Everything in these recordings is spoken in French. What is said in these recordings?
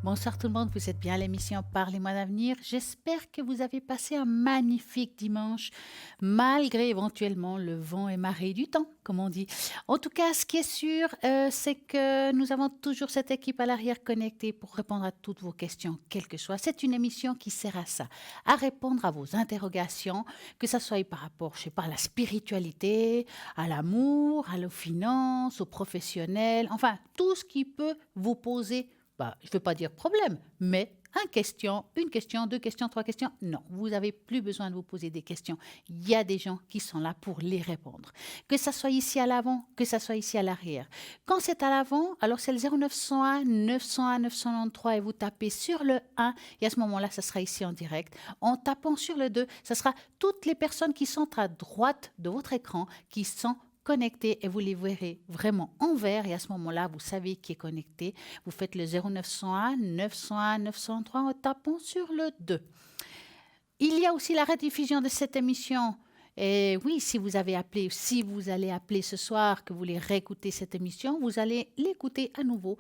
Bonsoir tout le monde, vous êtes bien à l'émission Parlez-moi d'avenir. J'espère que vous avez passé un magnifique dimanche, malgré éventuellement le vent et marée du temps, comme on dit. En tout cas, ce qui est sûr, c'est que nous avons toujours cette équipe à l'arrière connectée pour répondre à toutes vos questions, quelles que soient. C'est une émission qui sert à ça, à répondre à vos interrogations, que ce soit par rapport, je sais pas, à la spiritualité, à l'amour, à la finance, aux professionnels, enfin, tout ce qui peut vous poser je ne veux pas dire problème, mais une question, deux questions, trois questions. Non, vous n'avez plus besoin de vous poser des questions. Il y a des gens qui sont là pour les répondre. Que ça soit ici à l'avant, que ça soit ici à l'arrière. Quand c'est à l'avant, alors c'est le 0901 901 993 et vous tapez sur le 1 et à ce moment-là, ça sera ici en direct. En tapant sur le 2, ça sera toutes les personnes qui sont à droite de votre écran qui sont connectés et vous les verrez vraiment en vert et à ce moment-là, vous savez qui est connecté. Vous faites le 0901 901 903 en tapant sur le 2. Il y a aussi la rediffusion de cette émission. Et oui, si vous avez appelé, si vous allez appeler ce soir, que vous voulez réécouter cette émission, vous allez l'écouter à nouveau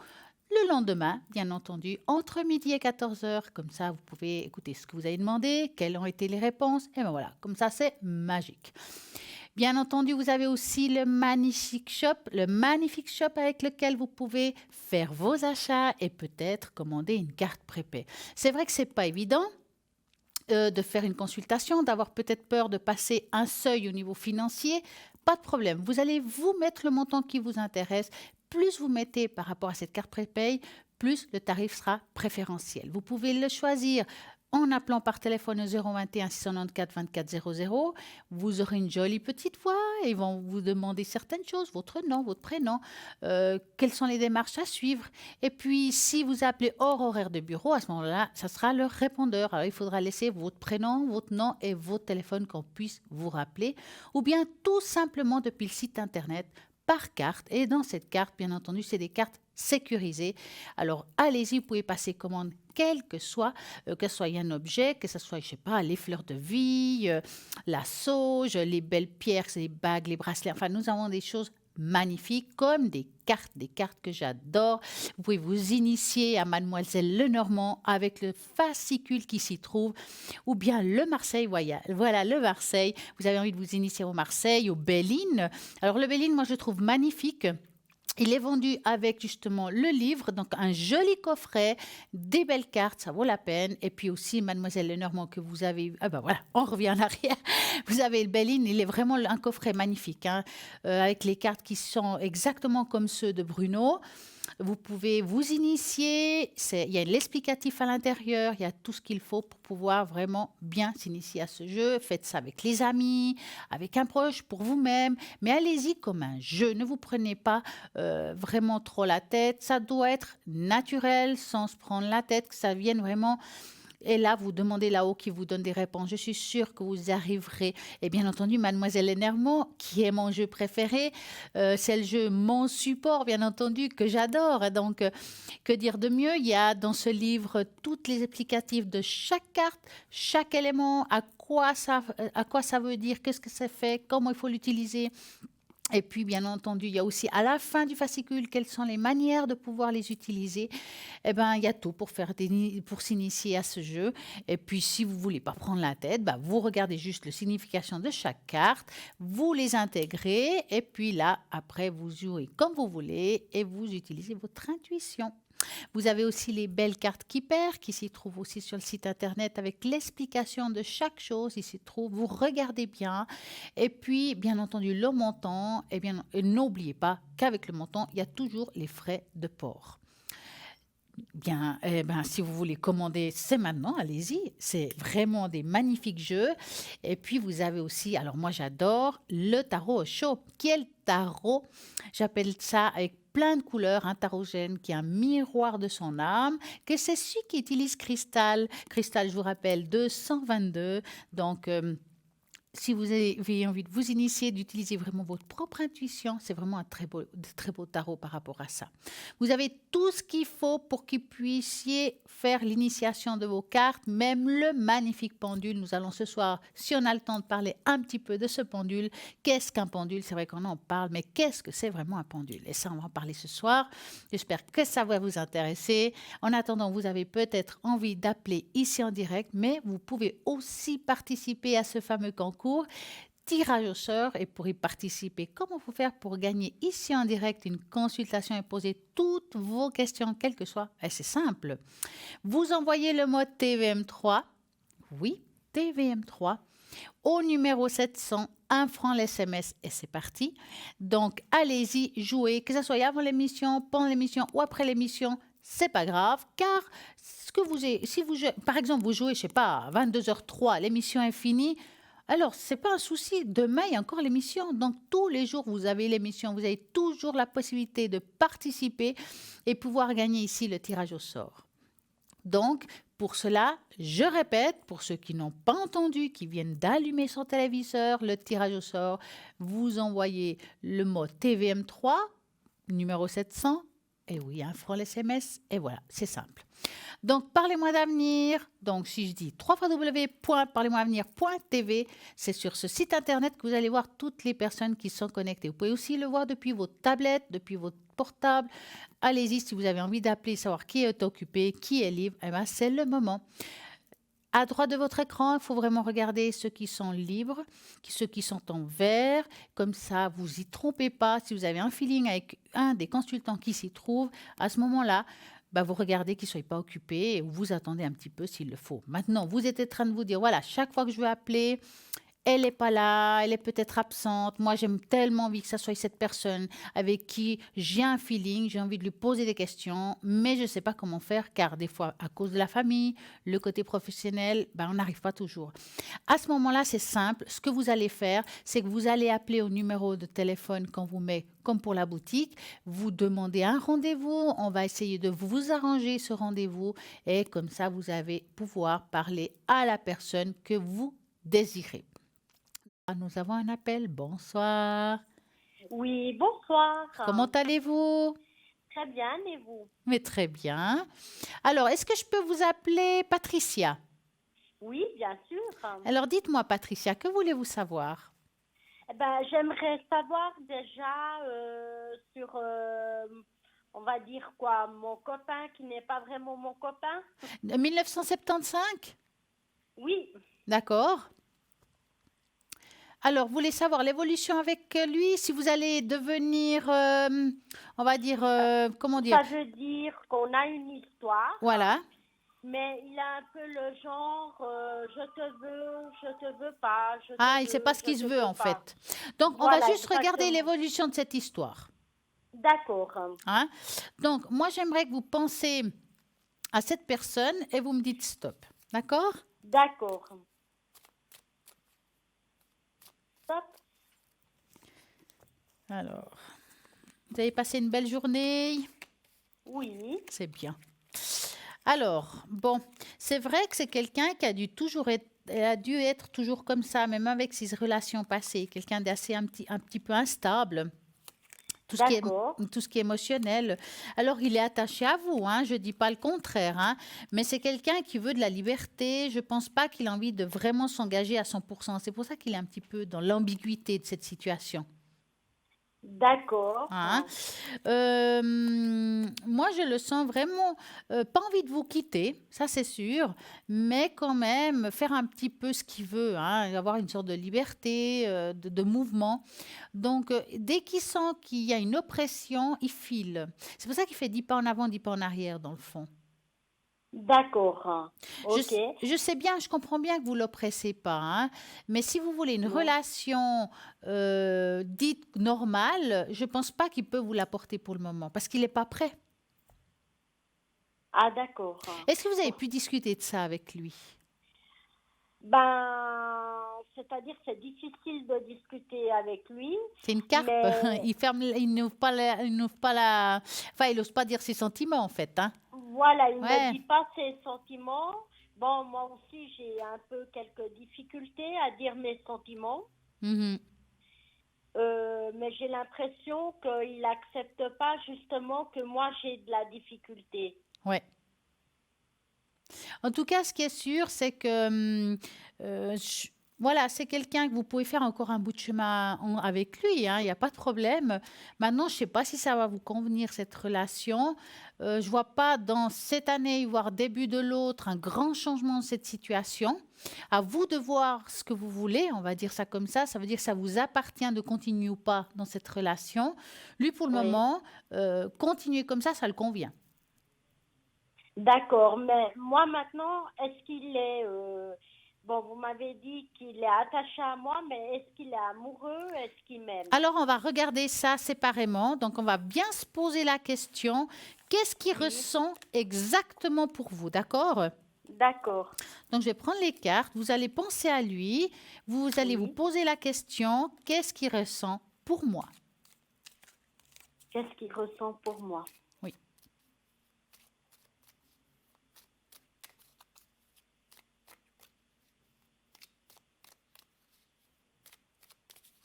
le lendemain, bien entendu, entre midi et 14 heures. Comme ça, vous pouvez écouter ce que vous avez demandé, quelles ont été les réponses. Et bien voilà, comme ça, c'est magique. Bien entendu, vous avez aussi le Magnifique Shop avec lequel vous pouvez faire vos achats et peut-être commander une carte prépay. C'est vrai que c'est pas évident de faire une consultation, d'avoir peut-être peur de passer un seuil au niveau financier. Pas de problème, vous allez vous mettre le montant qui vous intéresse. Plus vous mettez par rapport à cette carte prépay, plus le tarif sera préférentiel. Vous pouvez le choisir en appelant par téléphone au 021 694 24 00. Vous aurez une jolie petite voix et ils vont vous demander certaines choses, votre nom, votre prénom, quelles sont les démarches à suivre. Et puis, si vous appelez hors horaire de bureau, à ce moment-là, ça sera le répondeur. Alors, il faudra laisser votre prénom, votre nom et votre téléphone qu'on puisse vous rappeler. Ou bien tout simplement depuis le site internet par carte. Et dans cette carte, bien entendu, c'est des cartes sécurisées. Alors, allez-y, vous pouvez passer commande quel que soit un objet, que ce soit, je sais pas, les fleurs de vie, la sauge, les belles pierres, les bagues, les bracelets. Enfin, nous avons des choses magnifiques comme des cartes que j'adore. Vous pouvez vous initier à Mademoiselle Lenormand avec le fascicule qui s'y trouve, ou bien le Marseille Voyage. Voilà, le Marseille. Vous avez envie de vous initier au Marseille, au Bélines. Alors, le Bélines, moi, je le trouve magnifique. Il est vendu avec justement le livre, donc un joli coffret, des belles cartes, ça vaut la peine. Et puis aussi, Mademoiselle Lenormand, que vous avez... Ah ben voilà, on revient en arrière. Vous avez le Béline, il est vraiment un coffret magnifique, hein, avec les cartes qui sont exactement comme ceux de Bruno. Vous pouvez vous initier, il y a l'explicatif à l'intérieur, il y a tout ce qu'il faut pour pouvoir vraiment bien s'initier à ce jeu. Faites ça avec les amis, avec un proche, pour vous-même, mais allez-y comme un jeu. Ne vous prenez pas vraiment trop la tête. Ça doit être naturel, sans se prendre la tête, que ça vienne vraiment. Et là, vous demandez là-haut qui vous donne des réponses. Je suis sûre que vous arriverez. Et bien entendu, Mademoiselle Lenormand, qui est mon jeu préféré, c'est le jeu Mon Support, bien entendu, que j'adore. Donc, que dire de mieux? Il y a dans ce livre toutes les explicatifs de chaque carte, chaque élément, à quoi ça veut dire, qu'est-ce que ça fait, comment il faut l'utiliser. Et puis, bien entendu, il y a aussi à la fin du fascicule quelles sont les manières de pouvoir les utiliser. Eh bien, il y a tout pour pour s'initier à ce jeu. Et puis, si vous voulez pas prendre la tête, vous regardez juste la signification de chaque carte, vous les intégrez, et puis là, après, vous jouez comme vous voulez et vous utilisez votre intuition. Vous avez aussi les belles cartes Keeper qui s'y trouvent aussi sur le site internet avec l'explication de chaque chose. Il s'y trouve, vous regardez bien. Et puis, bien entendu, le montant, et n'oubliez pas qu'avec le montant, il y a toujours les frais de port. Bien, si vous voulez commander, c'est maintenant, allez-y. C'est vraiment des magnifiques jeux. Et puis, vous avez aussi, alors moi j'adore, le tarot au chaud. Quel tarot? J'appelle ça avec plein de couleurs, un tarogène qui est un miroir de son âme, que c'est celui qui utilise Cristal. Cristal, je vous rappelle, 222. Donc, si vous avez envie de vous initier, d'utiliser vraiment votre propre intuition, c'est vraiment un très beau tarot par rapport à ça. Vous avez tout ce qu'il faut pour que vous puissiez faire l'initiation de vos cartes, même le magnifique pendule. Nous allons ce soir, si on a le temps, de parler un petit peu de ce pendule. Qu'est-ce qu'un pendule? C'est vrai qu'on en parle, mais qu'est-ce que c'est vraiment un pendule? Et ça, on va en parler ce soir. J'espère que ça va vous intéresser. En attendant, vous avez peut-être envie d'appeler ici en direct, mais vous pouvez aussi participer à ce fameux concours tirage au sort. Et pour y participer, comment vous faire pour gagner ici en direct une consultation et poser toutes vos questions, quelles que soient? Et c'est simple. Vous envoyez le mot TVM3, oui, TVM3, au numéro 700, 1 franc l'SMS et c'est parti. Donc, allez-y, jouez, que ce soit avant l'émission, pendant l'émission ou après l'émission, c'est pas grave, car ce que si vous, par exemple, vous jouez, je sais pas, à 22h03, l'émission est finie, alors c'est pas un souci, demain il y a encore l'émission, donc tous les jours vous avez l'émission, vous avez toujours la possibilité de participer et pouvoir gagner ici le tirage au sort. Donc, pour cela, je répète, pour ceux qui n'ont pas entendu, qui viennent d'allumer son téléviseur, le tirage au sort, vous envoyez le mot TVM3, numéro 700, et oui, 1 franc l'SMS, et voilà, c'est simple. Donc, parlez-moi d'avenir. Donc, si je dis www.parlez-moi-avenir.tv, c'est sur ce site internet que vous allez voir toutes les personnes qui sont connectées. Vous pouvez aussi le voir depuis votre tablette, depuis votre portable. Allez-y si vous avez envie d'appeler, savoir qui est occupé, qui est libre. Eh bien, c'est le moment. À droite de votre écran, il faut vraiment regarder ceux qui sont libres, ceux qui sont en vert. Comme ça, vous y trompez pas. Si vous avez un feeling avec un des consultants qui s'y trouve, à ce moment-là, vous regardez qu'il ne soit pas occupé et vous attendez un petit peu s'il le faut. Maintenant, vous êtes en train de vous dire, voilà, chaque fois que je veux appeler, elle n'est pas là, elle est peut-être absente. Moi, j'aime tellement envie que ça soit cette personne avec qui j'ai un feeling, j'ai envie de lui poser des questions, mais je ne sais pas comment faire car des fois, à cause de la famille, le côté professionnel, on n'arrive pas toujours. À ce moment-là, c'est simple. Ce que vous allez faire, c'est que vous allez appeler au numéro de téléphone qu'on vous met comme pour la boutique. Vous demandez un rendez-vous. On va essayer de vous arranger ce rendez-vous et comme ça, vous allez pouvoir parler à la personne que vous désirez. Nous avons un appel. Bonsoir. Oui, bonsoir. Comment allez-vous? Très bien, et vous? Mais très bien. Alors, est-ce que je peux vous appeler Patricia? Oui, bien sûr. Alors, dites-moi, Patricia, que voulez-vous savoir? J'aimerais savoir déjà sur, on va dire quoi, mon copain qui n'est pas vraiment mon copain. 1975? Oui, D'accord. Alors, vous voulez savoir l'évolution avec lui, si vous allez devenir, on va dire, comment dire? ça veut dire qu'on a une histoire, Voilà. mais il a un peu le genre, je te veux pas, je te Ah, il ne sait veux, pas ce je qu'il se te veut, veux en pas. fait. Donc, on va Voilà, juste regarder exactement. l'évolution de cette histoire. D'accord, Hein? Donc, moi, j'aimerais que vous pensiez à cette personne et vous me dites stop. D'accord? d'accord. Stop. Alors, vous avez passé une belle journée? Oui, C'est bien. Alors, bon, c'est vrai que c'est quelqu'un qui a dû être toujours comme ça, même avec ses relations passées. Quelqu'un d'assez un petit peu instable. d'accord. Tout ce qui est émotionnel. Alors, il est attaché à vous, hein, je ne dis pas le contraire, hein, mais c'est quelqu'un qui veut de la liberté. Je ne pense pas qu'il a envie de vraiment s'engager à 100%. C'est pour ça qu'il est un petit peu dans l'ambiguïté de cette situation. D'accord. Hein. Moi, je le sens vraiment, pas envie de vous quitter, ça c'est sûr, mais quand même faire un petit peu ce qu'il veut, hein, avoir une sorte de liberté, de mouvement. Donc, dès qu'il sent qu'il y a une oppression, il file. C'est pour ça qu'il fait 10 pas en avant, 10 pas en arrière, dans le fond. D'accord. Je, Ok. je sais bien, je comprends bien que vous l'oppressez pas, hein, mais si vous voulez une Non. relation dite normale, je pense pas qu'il peut vous l'apporter pour le moment, parce qu'il n'est pas prêt. Ah, d'accord. Est-ce que vous avez Oh. pu discuter de ça avec lui? C'est-à-dire c'est difficile de discuter avec lui, C'est une carpe. mais Il ferme, il n'ouvre pas enfin, il n'ose pas dire ses sentiments en fait, hein. voilà, il ne me Ouais, dit pas ses sentiments, bon, moi aussi, j'ai un peu quelques difficultés à dire mes sentiments. Mhm. Mais j'ai l'impression qu'il n'accepte pas justement que moi, j'ai de la difficulté. Ouais. En tout cas, ce qui est sûr, c'est que voilà, c'est quelqu'un que vous pouvez faire encore un bout de chemin avec lui, hein, il n'y a pas de problème. Maintenant, je ne sais pas si ça va vous convenir, cette relation. Je ne vois pas dans cette année, voire début de l'autre, un grand changement dans cette situation. À vous de voir ce que vous voulez, on va dire ça comme ça. Ça veut dire que ça vous appartient de continuer ou pas dans cette relation. Lui, pour le Oui. moment, continuer comme ça le convient. D'accord, mais moi maintenant, est-ce qu'il est... bon, vous m'avez dit qu'il est attaché à moi, mais est-ce qu'il est amoureux? Est-ce qu'il m'aime? Alors, on va regarder ça séparément. Donc, on va bien se poser la question, qu'est-ce qu'il Oui, ressent exactement pour vous, d'accord? d'accord. Donc, je vais prendre les cartes, vous allez penser à lui, vous allez vous Oui. poser la question, qu'est-ce qu'il ressent pour moi? Qu'est-ce qu'il ressent pour moi? Oui.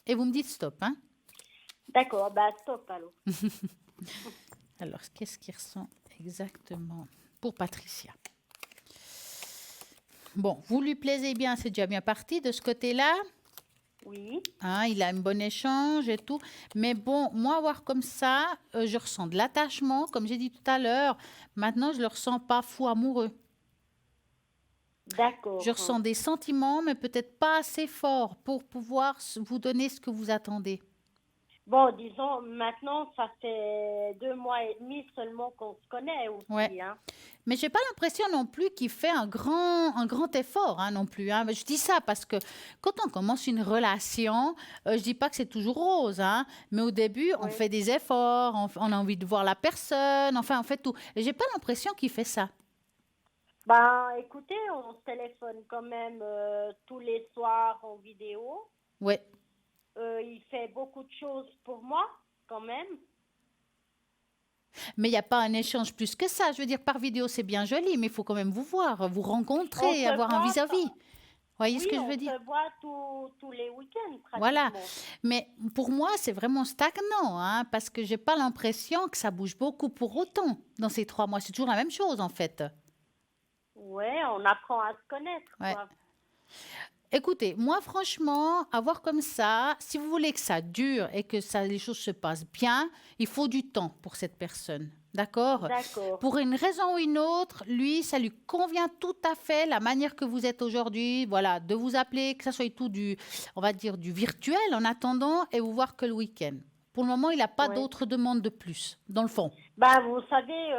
Et vous me dites stop, hein? D'accord, bah stop alors. Alors, qu'est-ce qu'il ressent exactement pour Patricia? Bon, vous lui plaisez bien, c'est déjà bien parti de ce côté-là. Oui, Hein, il a un bon échange et tout. Mais bon, moi, voir comme ça, je ressens de l'attachement, comme j'ai dit tout à l'heure. Maintenant, je ne le ressens pas fou amoureux. Je d'accord. ressens des sentiments, mais peut-être pas assez forts pour pouvoir vous donner ce que vous attendez. Bon, disons, maintenant, ça fait 2 mois et demi seulement qu'on se connaît Ouais. aussi, hein. Mais j'ai pas l'impression non plus qu'il fait un grand effort, hein, non plus, hein. Je dis ça parce que quand on commence une relation, je dis pas que c'est toujours rose, hein, mais au début, on Oui. fait des efforts, on a envie de voir la personne, enfin, on fait tout. Et j'ai pas l'impression qu'il fait ça. Ben, écoutez, on se téléphone quand même tous les soirs en vidéo. Ouais. Il fait beaucoup de choses pour moi, quand même. Mais il n'y a pas un échange plus que ça. Je veux dire, par vidéo, c'est bien joli, mais il faut quand même vous voir, vous On rencontrer, se avoir un voit, vis-à-vis. Voyez ce oui, que je on veux dire? se voit tous les week-ends Voilà. pratiquement. Mais pour moi, c'est vraiment stagnant, hein, parce que j'ai pas l'impression que ça bouge beaucoup pour autant dans ces 3 mois. C'est toujours la même chose, en fait. Ouais, on apprend à se connaître, Ouais. quoi. Écoutez, moi, franchement, avoir comme ça, si vous voulez que ça dure et que ça, les choses se passent bien, il faut du temps pour cette personne. D'accord? D'accord. Pour une raison ou une autre, lui, ça lui convient tout à fait, la manière que vous êtes aujourd'hui, voilà, de vous appeler, que ça soit tout du, on va dire, du virtuel en attendant et vous voir que le week-end. Pour le moment, il n'a pas Ouais. d'autres demandes de plus, dans le fond. Ben, vous savez,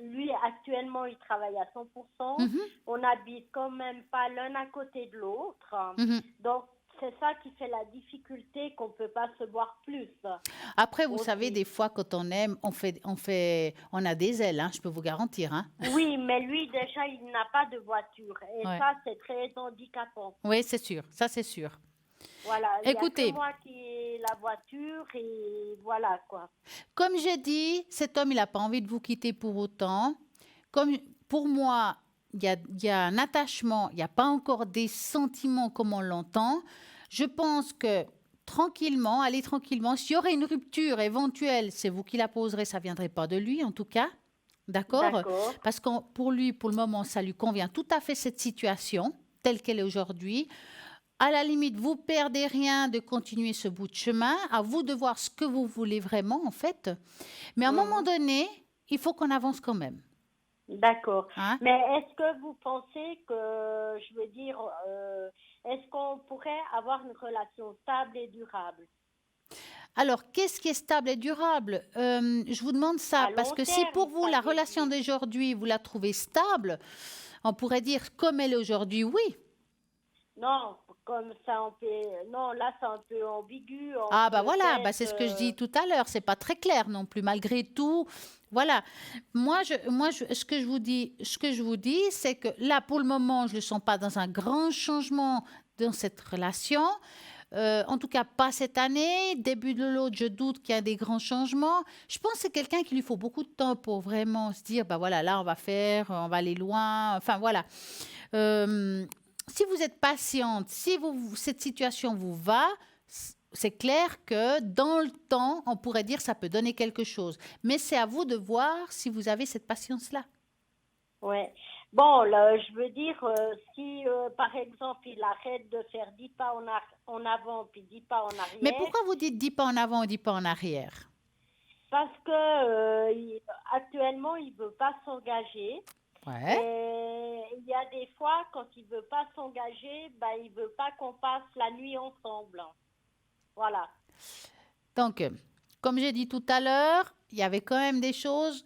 lui, actuellement, il travaille à 100%. Mhm, On n'habite quand même pas l'un à côté de l'autre. mhm. Donc, c'est ça qui fait la difficulté qu'on ne peut pas se voir plus Après, vous savez, aussi. des fois, quand on aime, on a des ailes, hein, je peux vous garantir, hein. Oui, mais lui, déjà, il n'a pas de voiture. Et Ouais. ça, c'est très handicapant. Oui, c'est sûr, ça c'est sûr. Voilà, il n'y a que Écoutez, moi qui ai la voiture et voilà, quoi. comme j'ai dit, cet homme, il n'a pas envie de vous quitter pour autant. Comme pour moi, il y a un attachement, il n'y a pas encore des sentiments comme on l'entend. Je pense que tranquillement, allez tranquillement, s'il y aurait une rupture éventuelle, c'est vous qui la poserez, ça ne viendrait pas de lui en tout cas. D'accord? D'accord. Parce que pour lui, pour le moment, ça lui convient tout à fait cette situation telle qu'elle est aujourd'hui. À la limite, vous perdez rien de continuer ce bout de chemin. À vous de voir ce que vous voulez vraiment, en fait. Mais à un moment Mhm. donné, il faut qu'on avance quand même. D'accord. Hein. Mais est-ce que vous pensez que, je veux dire, est-ce qu'on pourrait avoir une relation stable et durable Alors, qu'est-ce qui est stable et durable? Je vous demande ça à parce long que si pour terme, vous, ça la veut relation dire? d'aujourd'hui, vous la trouvez stable, on pourrait dire comme elle est aujourd'hui, oui. Non, comme ça, non, là, c'est un peu ambigu Ah entre bah voilà, bah peut-être. c'est ce que je dis tout à l'heure, c'est pas très clair non plus malgré tout. Voilà. Ce que je vous dis, c'est que là pour le moment, je ne le sens pas dans un grand changement dans cette relation. En tout cas, pas cette année. Début de l'autre, je doute qu'il y a des grands changements. Je pense que c'est quelqu'un qui lui faut beaucoup de temps pour vraiment se dire, bah voilà, là, on va aller loin. Enfin, voilà. Euh, Si vous êtes patiente, si cette situation vous va, c'est clair que dans le temps, on pourrait dire ça peut donner quelque chose. Mais c'est à vous de voir si vous avez cette patience-là. Ouais. Bon, là, je veux dire, si par exemple il arrête de faire 10 pas en avant puis 10 pas en Mais arrière, pourquoi vous dites 10 pas en avant ou 10 pas en arrière? parce que actuellement il veut pas s'engager. Ouais. Et il y a des fois, quand il veut pas s'engager, ben, il veut pas qu'on passe la nuit ensemble. Voilà. Donc, comme j'ai dit tout à l'heure, il y avait quand même des choses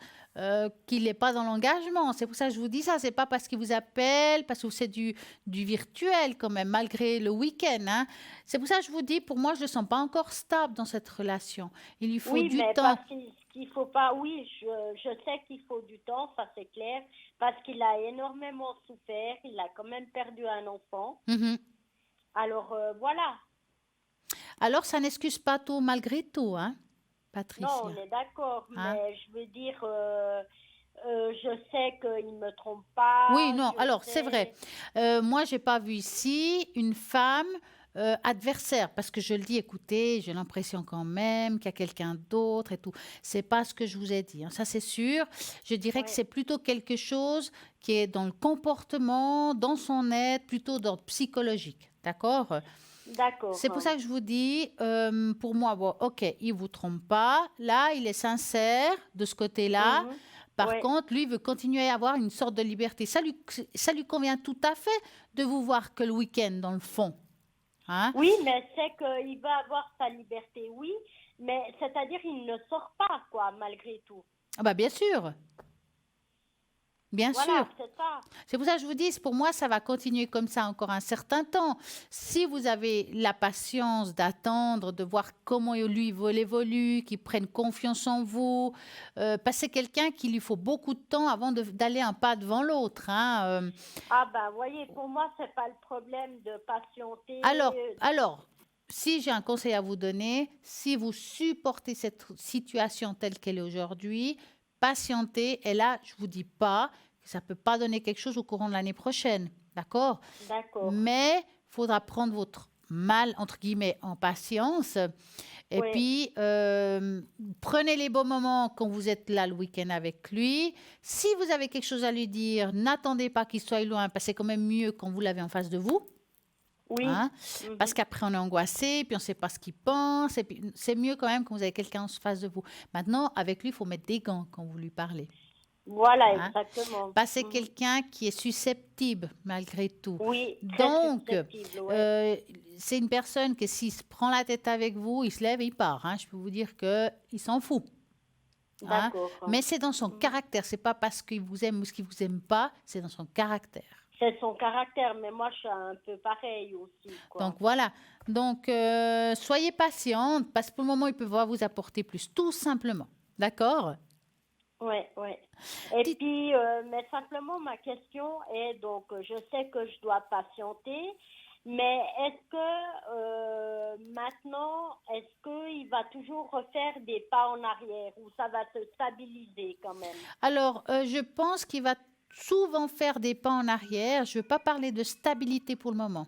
qu'il n'est pas dans l'engagement. C'est pour ça que je vous dis ça. C'est pas parce qu'il vous appelle, parce que c'est du virtuel quand même, malgré le week-end. Hein. C'est pour ça que je vous dis, pour moi, je ne le sens pas encore stable dans cette relation. Il lui faut Oui, du mais temps. parce qu'il faut pas, oui, je sais qu'il faut du temps, ça c'est clair, parce qu'il a énormément souffert, il a quand même perdu un enfant. Mhm. Alors voilà, Alors, ça n'excuse pas tout malgré tout, hein, non, Patricia. on est d'accord, Hein? mais je veux dire, je sais qu'il me trompe pas, Oui, non, je alors c'est vrai. sais, Moi, j'ai pas vu ici une femme adversaire, parce que je le dis, écoutez, j'ai l'impression quand même qu'il y a quelqu'un d'autre et tout. C'est pas ce que je vous ai dit, hein, ça c'est sûr. Je dirais que ouais, c'est plutôt quelque chose qui est dans le comportement, dans son être, plutôt d'ordre psychologique, d'accord? C'est pour d'accord. ça que je vous dis, pour moi, bon, ok, il vous trompe pas. Là, il est sincère de ce côté-là. Mhm. Par Ouais. contre, lui veut continuer à avoir une sorte de liberté. Ça lui convient tout à fait de vous voir que le week-end, dans le fond. Hein? Oui, mais c'est qu'il va avoir sa liberté, oui, mais c'est-à-dire il ne sort pas, quoi, malgré tout. Ah bah bien sûr, bien sûr. Voilà, c'est ça. C'est pour ça que je vous dis, pour moi, ça va continuer comme ça encore un certain temps. Si vous avez la patience d'attendre, de voir comment lui il évolue, qu'il prenne confiance en vous, parce que c'est quelqu'un qui lui faut beaucoup de temps avant d'aller un pas devant l'autre. Hein. Ah ben, voyez, pour moi, c'est pas le problème de Alors, patienter. alors, si j'ai un conseil à vous donner, si vous supportez cette situation telle qu'elle est aujourd'hui, patientez. Et là, je vous dis pas que ça peut pas donner quelque chose au courant de l'année prochaine, d'accord? D'accord. Mais il faudra prendre votre mal entre guillemets en patience. Et Oui. puis, prenez les bons moments quand vous êtes là le week-end avec lui. Si vous avez quelque chose à lui dire, n'attendez pas qu'il soit loin, parce que c'est quand même mieux quand vous l'avez en face de vous. Oui. Hein? Parce Mhm. qu'après, on est angoissé, puis on ne sait pas ce qu'il pense. Et puis, c'est mieux quand même quand vous avez quelqu'un en face de vous. Maintenant, avec lui, il faut mettre des gants quand vous lui parlez. Voilà, Hein? exactement. Parce que c'est Mhm. quelqu'un qui est susceptible malgré tout. Oui, très Donc, susceptible, oui. c'est une personne que s'il se prend la tête avec vous, il se lève et il part. Hein? Je peux vous dire qu'il s'en fout. Hein? D'accord. Mais c'est dans son Mhm. caractère. C'est pas parce qu'il vous aime ou ce qu'il vous aime pas, c'est dans son caractère. C'est son caractère, mais moi, je suis un peu pareil aussi, Donc quoi. voilà. Donc soyez patiente parce que pour le moment, il peut pas vous apporter plus, tout simplement. D'accord? Ouais, ouais. Et Dites- puis, mais simplement, ma question est, donc, je sais que je dois patienter, mais est-ce que maintenant, est-ce qu'il va toujours refaire des pas en arrière ou ça va se stabiliser quand même? Alors, je pense qu'il va souvent faire des pas en arrière. Je ne veux pas parler de stabilité pour le moment.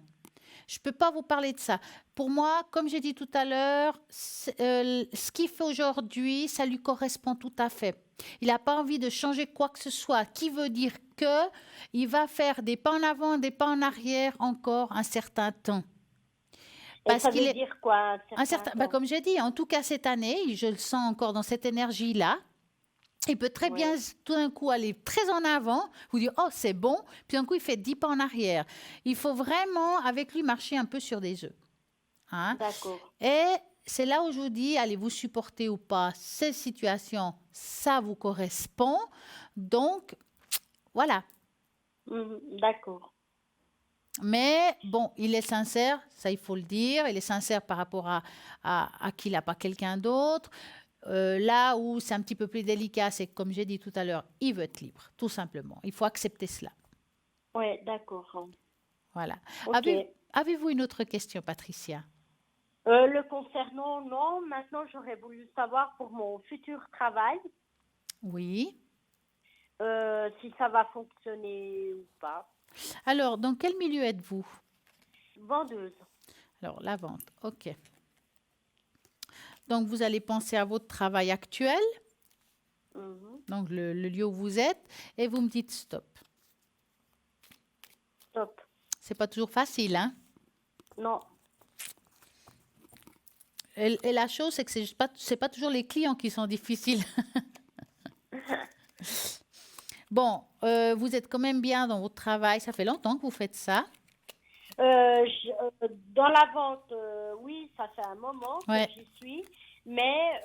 Je ne peux pas vous parler de ça. Pour moi, comme j'ai dit tout à l'heure, ce qu'il fait aujourd'hui, ça lui correspond tout à fait. Il n'a pas envie de changer quoi que ce soit, qui veut dire que il va faire des pas en avant, des pas en arrière encore un certain temps. Et Parce ça qu'il veut est dire quoi, un un certain certain, bah, temps? comme j'ai dit, en tout cas cette année, je le sens encore dans cette énergie-là. Il peut très bien Oui, tout d'un coup aller très en avant, vous dire oh c'est bon, puis d'un coup il fait 10 pas en arrière. Il faut vraiment avec lui marcher un peu sur des œufs. Hein. d'accord. Et c'est là où je vous dis, allez-vous supporter ou pas ces situations, ça vous correspond. Donc voilà. Mhm, d'accord. Mais bon, il est sincère, ça il faut le dire, il est sincère par rapport à qu'il n'a pas quelqu'un d'autre. Là où c'est un petit peu plus délicat, c'est que, comme j'ai dit tout à l'heure, il veut être libre, tout simplement. Il faut accepter cela. Oui, d'accord. Voilà. Ok. Avez-vous une autre question, Patricia? Le concernant, non. Maintenant, j'aurais voulu savoir pour mon futur travail, Oui. si ça va fonctionner ou pas. Alors, dans quel milieu êtes-vous? Vendeuse. Alors, la vente. OK. Donc, vous allez penser à votre travail actuel, Mhm. donc le lieu où vous êtes, et vous me dites stop. Top. C'est pas toujours facile, hein? Non. Et la chose, c'est que c'est pas toujours les clients qui sont difficiles. Bon, vous êtes quand même bien dans votre travail. Ça fait longtemps que vous faites ça. Dans la vente, oui, ça fait un moment que Ouais. j'y suis, mais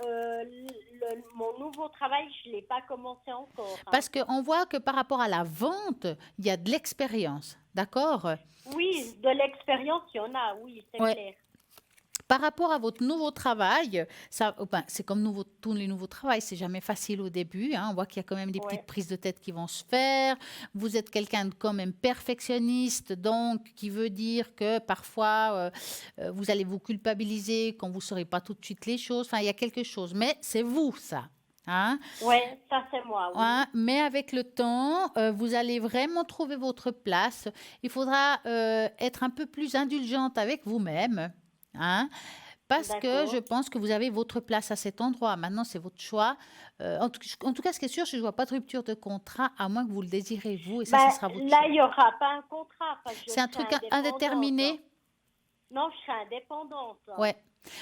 mon nouveau travail, je ne l'ai pas commencé encore, hein. Parce qu'on voit que par rapport à la vente, il y a de l'expérience. D'accord? Oui, de l'expérience, il y en a, oui, c'est Ouais. clair. Par rapport à votre nouveau travail, ça, c'est comme tous les nouveaux travails, c'est jamais facile au début, hein. On voit qu'il y a quand même des petites Ouais, prises de tête qui vont se faire. Vous êtes quelqu'un de quand même perfectionniste, donc qui veut dire que parfois vous allez vous culpabiliser quand vous ne saurez pas tout de suite les choses. Enfin, il y a quelque chose, mais c'est vous ça. Hein? ouais, ça c'est moi, oui. Hein, mais avec le temps, vous allez vraiment trouver votre place. Il faudra être un peu plus indulgente avec vous-même, hein, parce que je D'accord. pense que vous avez votre place à cet endroit. Maintenant, c'est votre choix. En tout cas, ce qui est sûr, c'est que je ne vois pas de rupture de contrat, à moins que vous le désirez vous, et ça, ce Ben, sera votre là, choix. il n'y aura pas un contrat parce que je C'est un serai truc indépendante. indéterminé. Non, je serai indépendante. Ouais.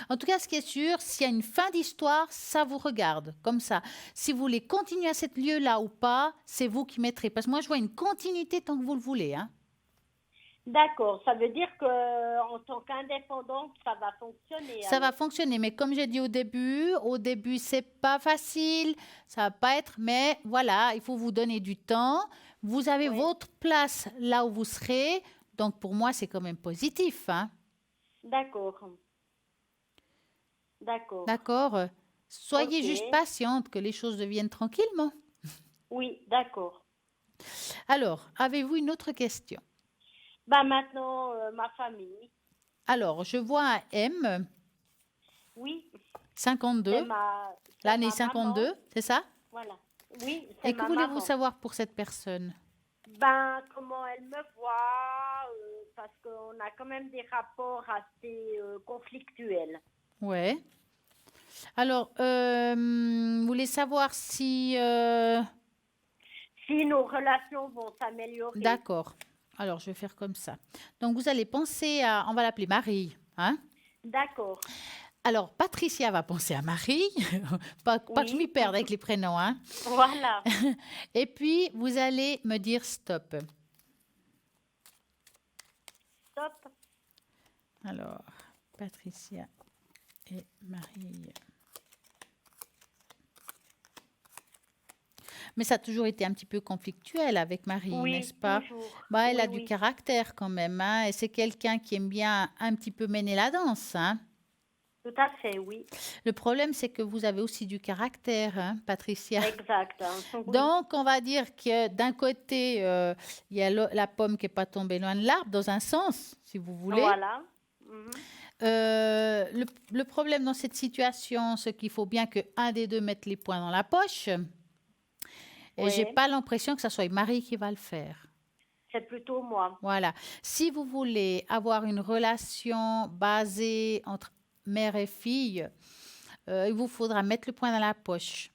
En tout cas, ce qui est sûr, s'il y a une fin d'histoire, ça vous regarde, comme ça. Si vous voulez continuer à ce lieu-là ou pas, c'est vous qui mettrez. Parce que moi, je vois une continuité tant que vous le voulez. Hein. D'accord, ça veut dire que en tant qu'indépendante, ça va fonctionner Ça va alors. fonctionner, mais comme j'ai dit au début, c'est pas facile, ça va pas être, mais voilà, il faut vous donner du temps. Vous avez Oui, votre place là où vous serez, donc pour moi, c'est quand même positif. Hein. d'accord, d'accord. D'accord? Soyez Ok, juste patiente, que les choses deviennent tranquillement. oui, d'accord. Alors, avez-vous une autre question? Bah maintenant, ma famille. Alors, je vois un M, Oui, 52, c'est l'année ma maman. 52, c'est ça? Voilà. Oui, c'est Et que ma voulez-vous maman. savoir pour cette personne? Ben, comment elle me voit, parce qu'on a quand même des rapports assez conflictuels. Ouais. Alors, vous voulez savoir si... Si nos relations vont s'améliorer. D'accord. Alors, je vais faire comme ça. Donc, vous allez penser à... On va l'appeler Marie. Hein? D'accord. Alors, Patricia va penser à Marie. Pas que je m'y Oui. perde avec les prénoms. Hein? Voilà. Et puis, vous allez me dire stop. Stop. Alors, Patricia et Marie. Mais ça a toujours été un petit peu conflictuel avec Marie, n'est-ce Oui, pas? toujours. Bah, elle Oui, a du oui. caractère quand même, hein, et c'est quelqu'un qui aime bien un petit peu mener la danse, hein. Tout à fait, oui. Le problème, c'est que vous avez aussi du caractère, hein, Patricia. Exact, hein. Oui. Donc, on va dire que d'un côté, il y a la pomme qui n'est pas tombée loin de l'arbre, dans un sens, si vous voulez. Voilà. Mhm. Le problème dans cette situation, c'est qu'il faut bien que un des deux mette les poings dans la poche. Et j'ai Oui. pas l'impression que ça soit Marie qui va le faire. C'est plutôt moi. Voilà. Si vous voulez avoir une relation basée entre mère et fille, il vous faudra mettre le poing dans la poche.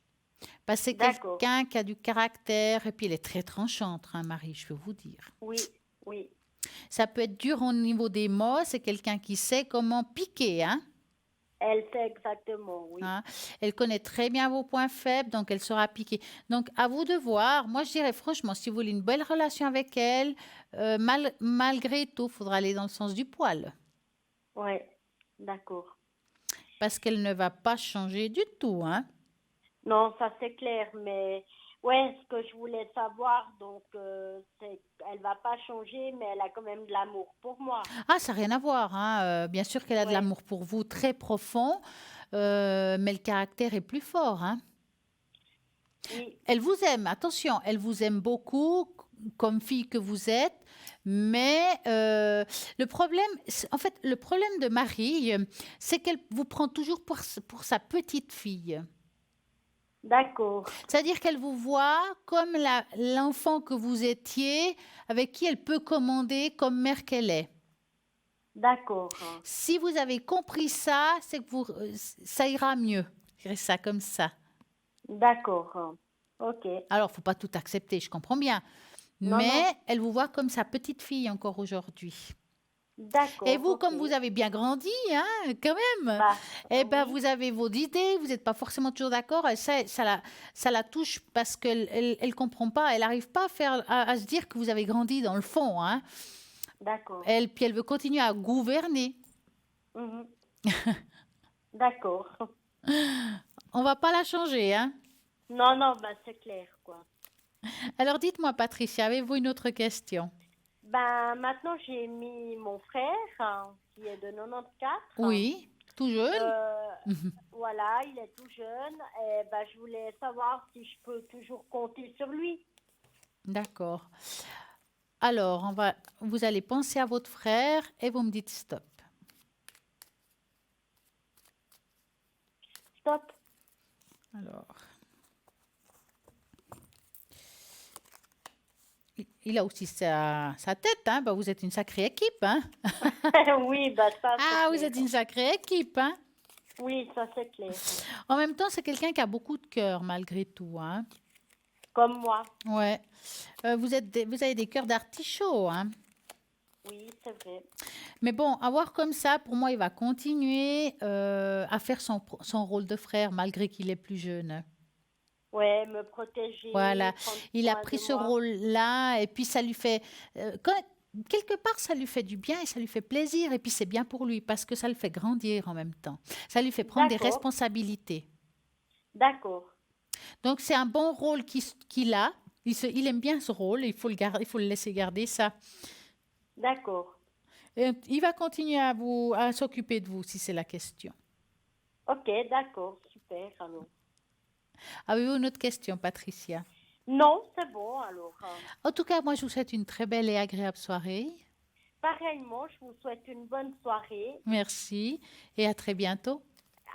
Parce que c'est D'accord. quelqu'un qui a du caractère et puis elle est très tranchante, hein, Marie, je peux vous dire. Oui, oui. Ça peut être dur au niveau des mots, c'est quelqu'un qui sait comment piquer, hein. Elle sait exactement, oui. Hein. Elle connaît très bien vos points faibles, donc elle saura piquer. Donc, à vous de voir. Moi, je dirais franchement, si vous voulez une belle relation avec elle, malgré tout, il faudra aller dans le sens du poil. Oui. D'accord. Parce qu'elle ne va pas changer du tout. Hein. Non, ça c'est clair, mais ouais, ce que je voulais savoir, donc, c'est qu'elle va pas changer, mais elle a quand même de l'amour pour moi. Ah, ça n'a rien à voir. Hein. Bien sûr qu'elle a de Ouais. l'amour pour vous, très profond, mais le caractère est plus fort. Hein. Oui. Elle vous aime, attention, elle vous aime beaucoup, comme fille que vous êtes, mais le problème, en fait, le problème de Marie, c'est qu'elle vous prend toujours pour sa petite fille. D'accord, C'est-à-dire qu'elle vous voit comme l'enfant que vous étiez, avec qui elle peut commander comme mère qu'elle est. d'accord, Si vous avez compris ça, c'est que ça ira mieux. Je dirais ça comme ça. d'accord. Ok. Alors, faut pas tout accepter, je comprends bien. Non, Mais non. elle vous voit comme sa petite fille encore aujourd'hui. Et D'accord, vous, ok. comme vous avez bien grandi, hein, quand même, Bah, eh ben, oui, vous avez vos idées, vous n'êtes pas forcément toujours d'accord. Et ça la touche parce qu'elle elle comprend pas, elle n'arrive pas à se dire que vous avez grandi dans le fond. Hein. d'accord. Puis elle veut continuer à gouverner. Mhm. D'accord. On va pas la changer. Hein. Non, non, bah, c'est clair, quoi. Alors dites-moi, Patricia, avez-vous une autre question? Ben, maintenant, j'ai mis mon frère, qui est de 94. Oui, tout jeune. Euh, voilà, il est tout jeune. Et ben, je voulais savoir si je peux toujours compter sur lui. D'accord. Alors, vous allez penser à votre frère et vous me dites stop. Stop. Alors, il a aussi sa tête, hein? Bah, vous êtes une sacrée équipe, hein? Oui, bah, ça, c'est Ah, vous clair. êtes une sacrée équipe, hein? Oui, ça, c'est clair. En même temps, c'est quelqu'un qui a beaucoup de cœur, malgré tout, hein? Comme moi. Ouais. Vous avez des cœurs d'artichaut, hein? Oui, c'est vrai. Mais bon, à voir comme ça, pour moi, il va continuer à faire son rôle de frère, malgré qu'il est plus jeune. Ouais, me protéger, Voilà, prendre il a soin pris de ce moi. rôle-là et puis ça lui fait, quelque part, ça lui fait du bien et ça lui fait plaisir et puis c'est bien pour lui parce que ça le fait grandir en même temps. Ça lui fait prendre des D'accord, responsabilités. d'accord, Donc c'est un bon rôle qu'il a. Il aime bien ce rôle, il faut le laisser garder ça. d'accord. Et il va continuer à s'occuper de vous si c'est la question. Ok, d'accord, super, alors. Avez-vous une autre question, Patricia? Non, c'est bon, alors. En tout cas, moi, je vous souhaite une très belle et agréable soirée. Pareillement, je vous souhaite une bonne soirée. Merci et à très bientôt.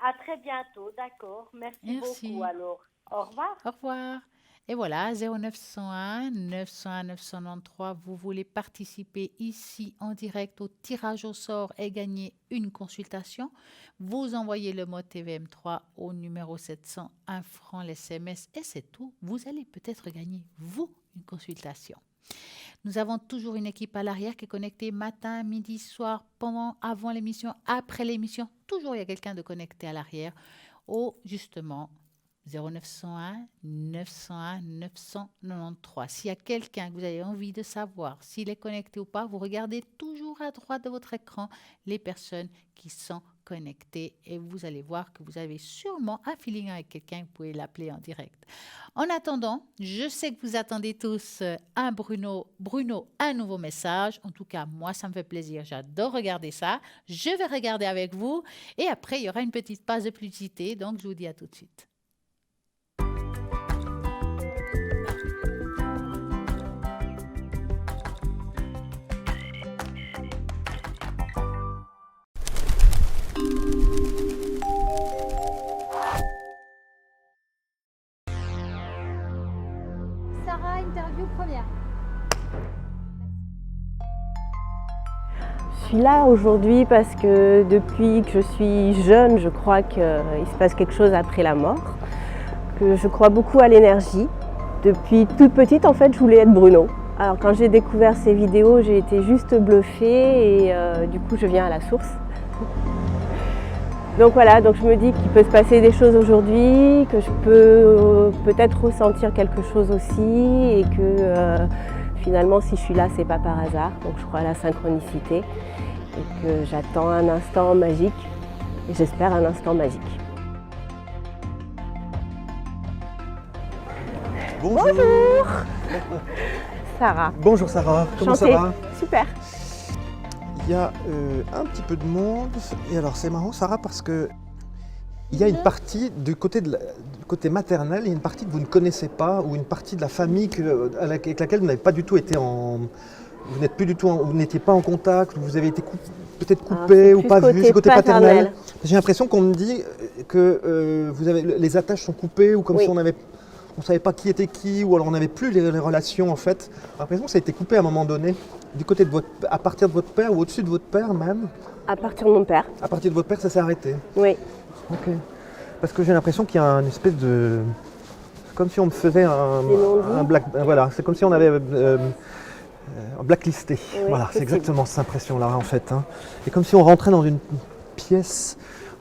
À très bientôt, d'accord. Merci beaucoup, Merci. alors. Au revoir. Au revoir. Et voilà, 0901 901 993, vous voulez participer ici en direct au tirage au sort et gagner une consultation, vous envoyez le mot TVM3 au numéro 700, 1 franc l'SMS et c'est tout. Vous allez peut-être gagner, vous, une consultation. Nous avons toujours une équipe à l'arrière qui est connectée matin, midi, soir, pendant, avant l'émission, après l'émission. Toujours il y a quelqu'un de connecté à l'arrière au, justement, 0901 901 993. S'il y a quelqu'un que vous avez envie de savoir s'il est connecté ou pas, vous regardez toujours à droite de votre écran les personnes qui sont connectées et vous allez voir que vous avez sûrement un feeling avec quelqu'un, vous pouvez l'appeler en direct. En attendant, je sais que vous attendez tous un Bruno, un nouveau message. En tout cas, moi, ça me fait plaisir. J'adore regarder ça. Je vais regarder avec vous et après, il y aura une petite pause de publicité. Donc, je vous dis à tout de suite. Sarah, interview première. Je suis là aujourd'hui parce que depuis que je suis jeune, je crois qu'il se passe quelque chose après la mort, que je crois beaucoup à l'énergie. Depuis toute petite, en fait, je voulais être Bruno. Alors quand j'ai découvert ces vidéos, j'ai été juste bluffée et du coup, je viens à la source. Donc voilà, donc je me dis qu'il peut se passer des choses aujourd'hui, que je peux peut-être ressentir quelque chose aussi et que finalement si je suis là, c'est pas par hasard. Donc je crois à la synchronicité et que j'attends un instant magique et j'espère un instant magique. Bonjour. Sarah. Bonjour Sarah, comment ça Enchantée. va? Super. Il y a un petit peu de monde et alors c'est marrant Sarah parce que il y a une partie du côté côté maternel, il y a une partie que vous ne connaissez pas, ou une partie de la famille avec laquelle vous n'avez pas du tout été en... Vous n'êtes plus du tout, vous n'étiez pas en contact, vous avez été peut-être coupé ou pas vu, c'est côté paternel. J'ai l'impression qu'on me dit que les attaches sont coupées ou comme si on ne savait pas qui était qui, ou alors on n'avait plus les relations en fait. J'ai l'impression que ça a été coupé à un moment donné, du côté de à partir de votre père ou au-dessus de votre père même. À partir de mon père. À partir de votre père, ça s'est arrêté. Oui. Ok. Parce que j'ai l'impression qu'il y a une espèce de... C'est comme si on me faisait un black... Voilà, c'est comme si on avait... blacklisté. Oui, voilà, c'est exactement cette impression-là en fait. Hein. Et comme si on rentrait dans une pièce.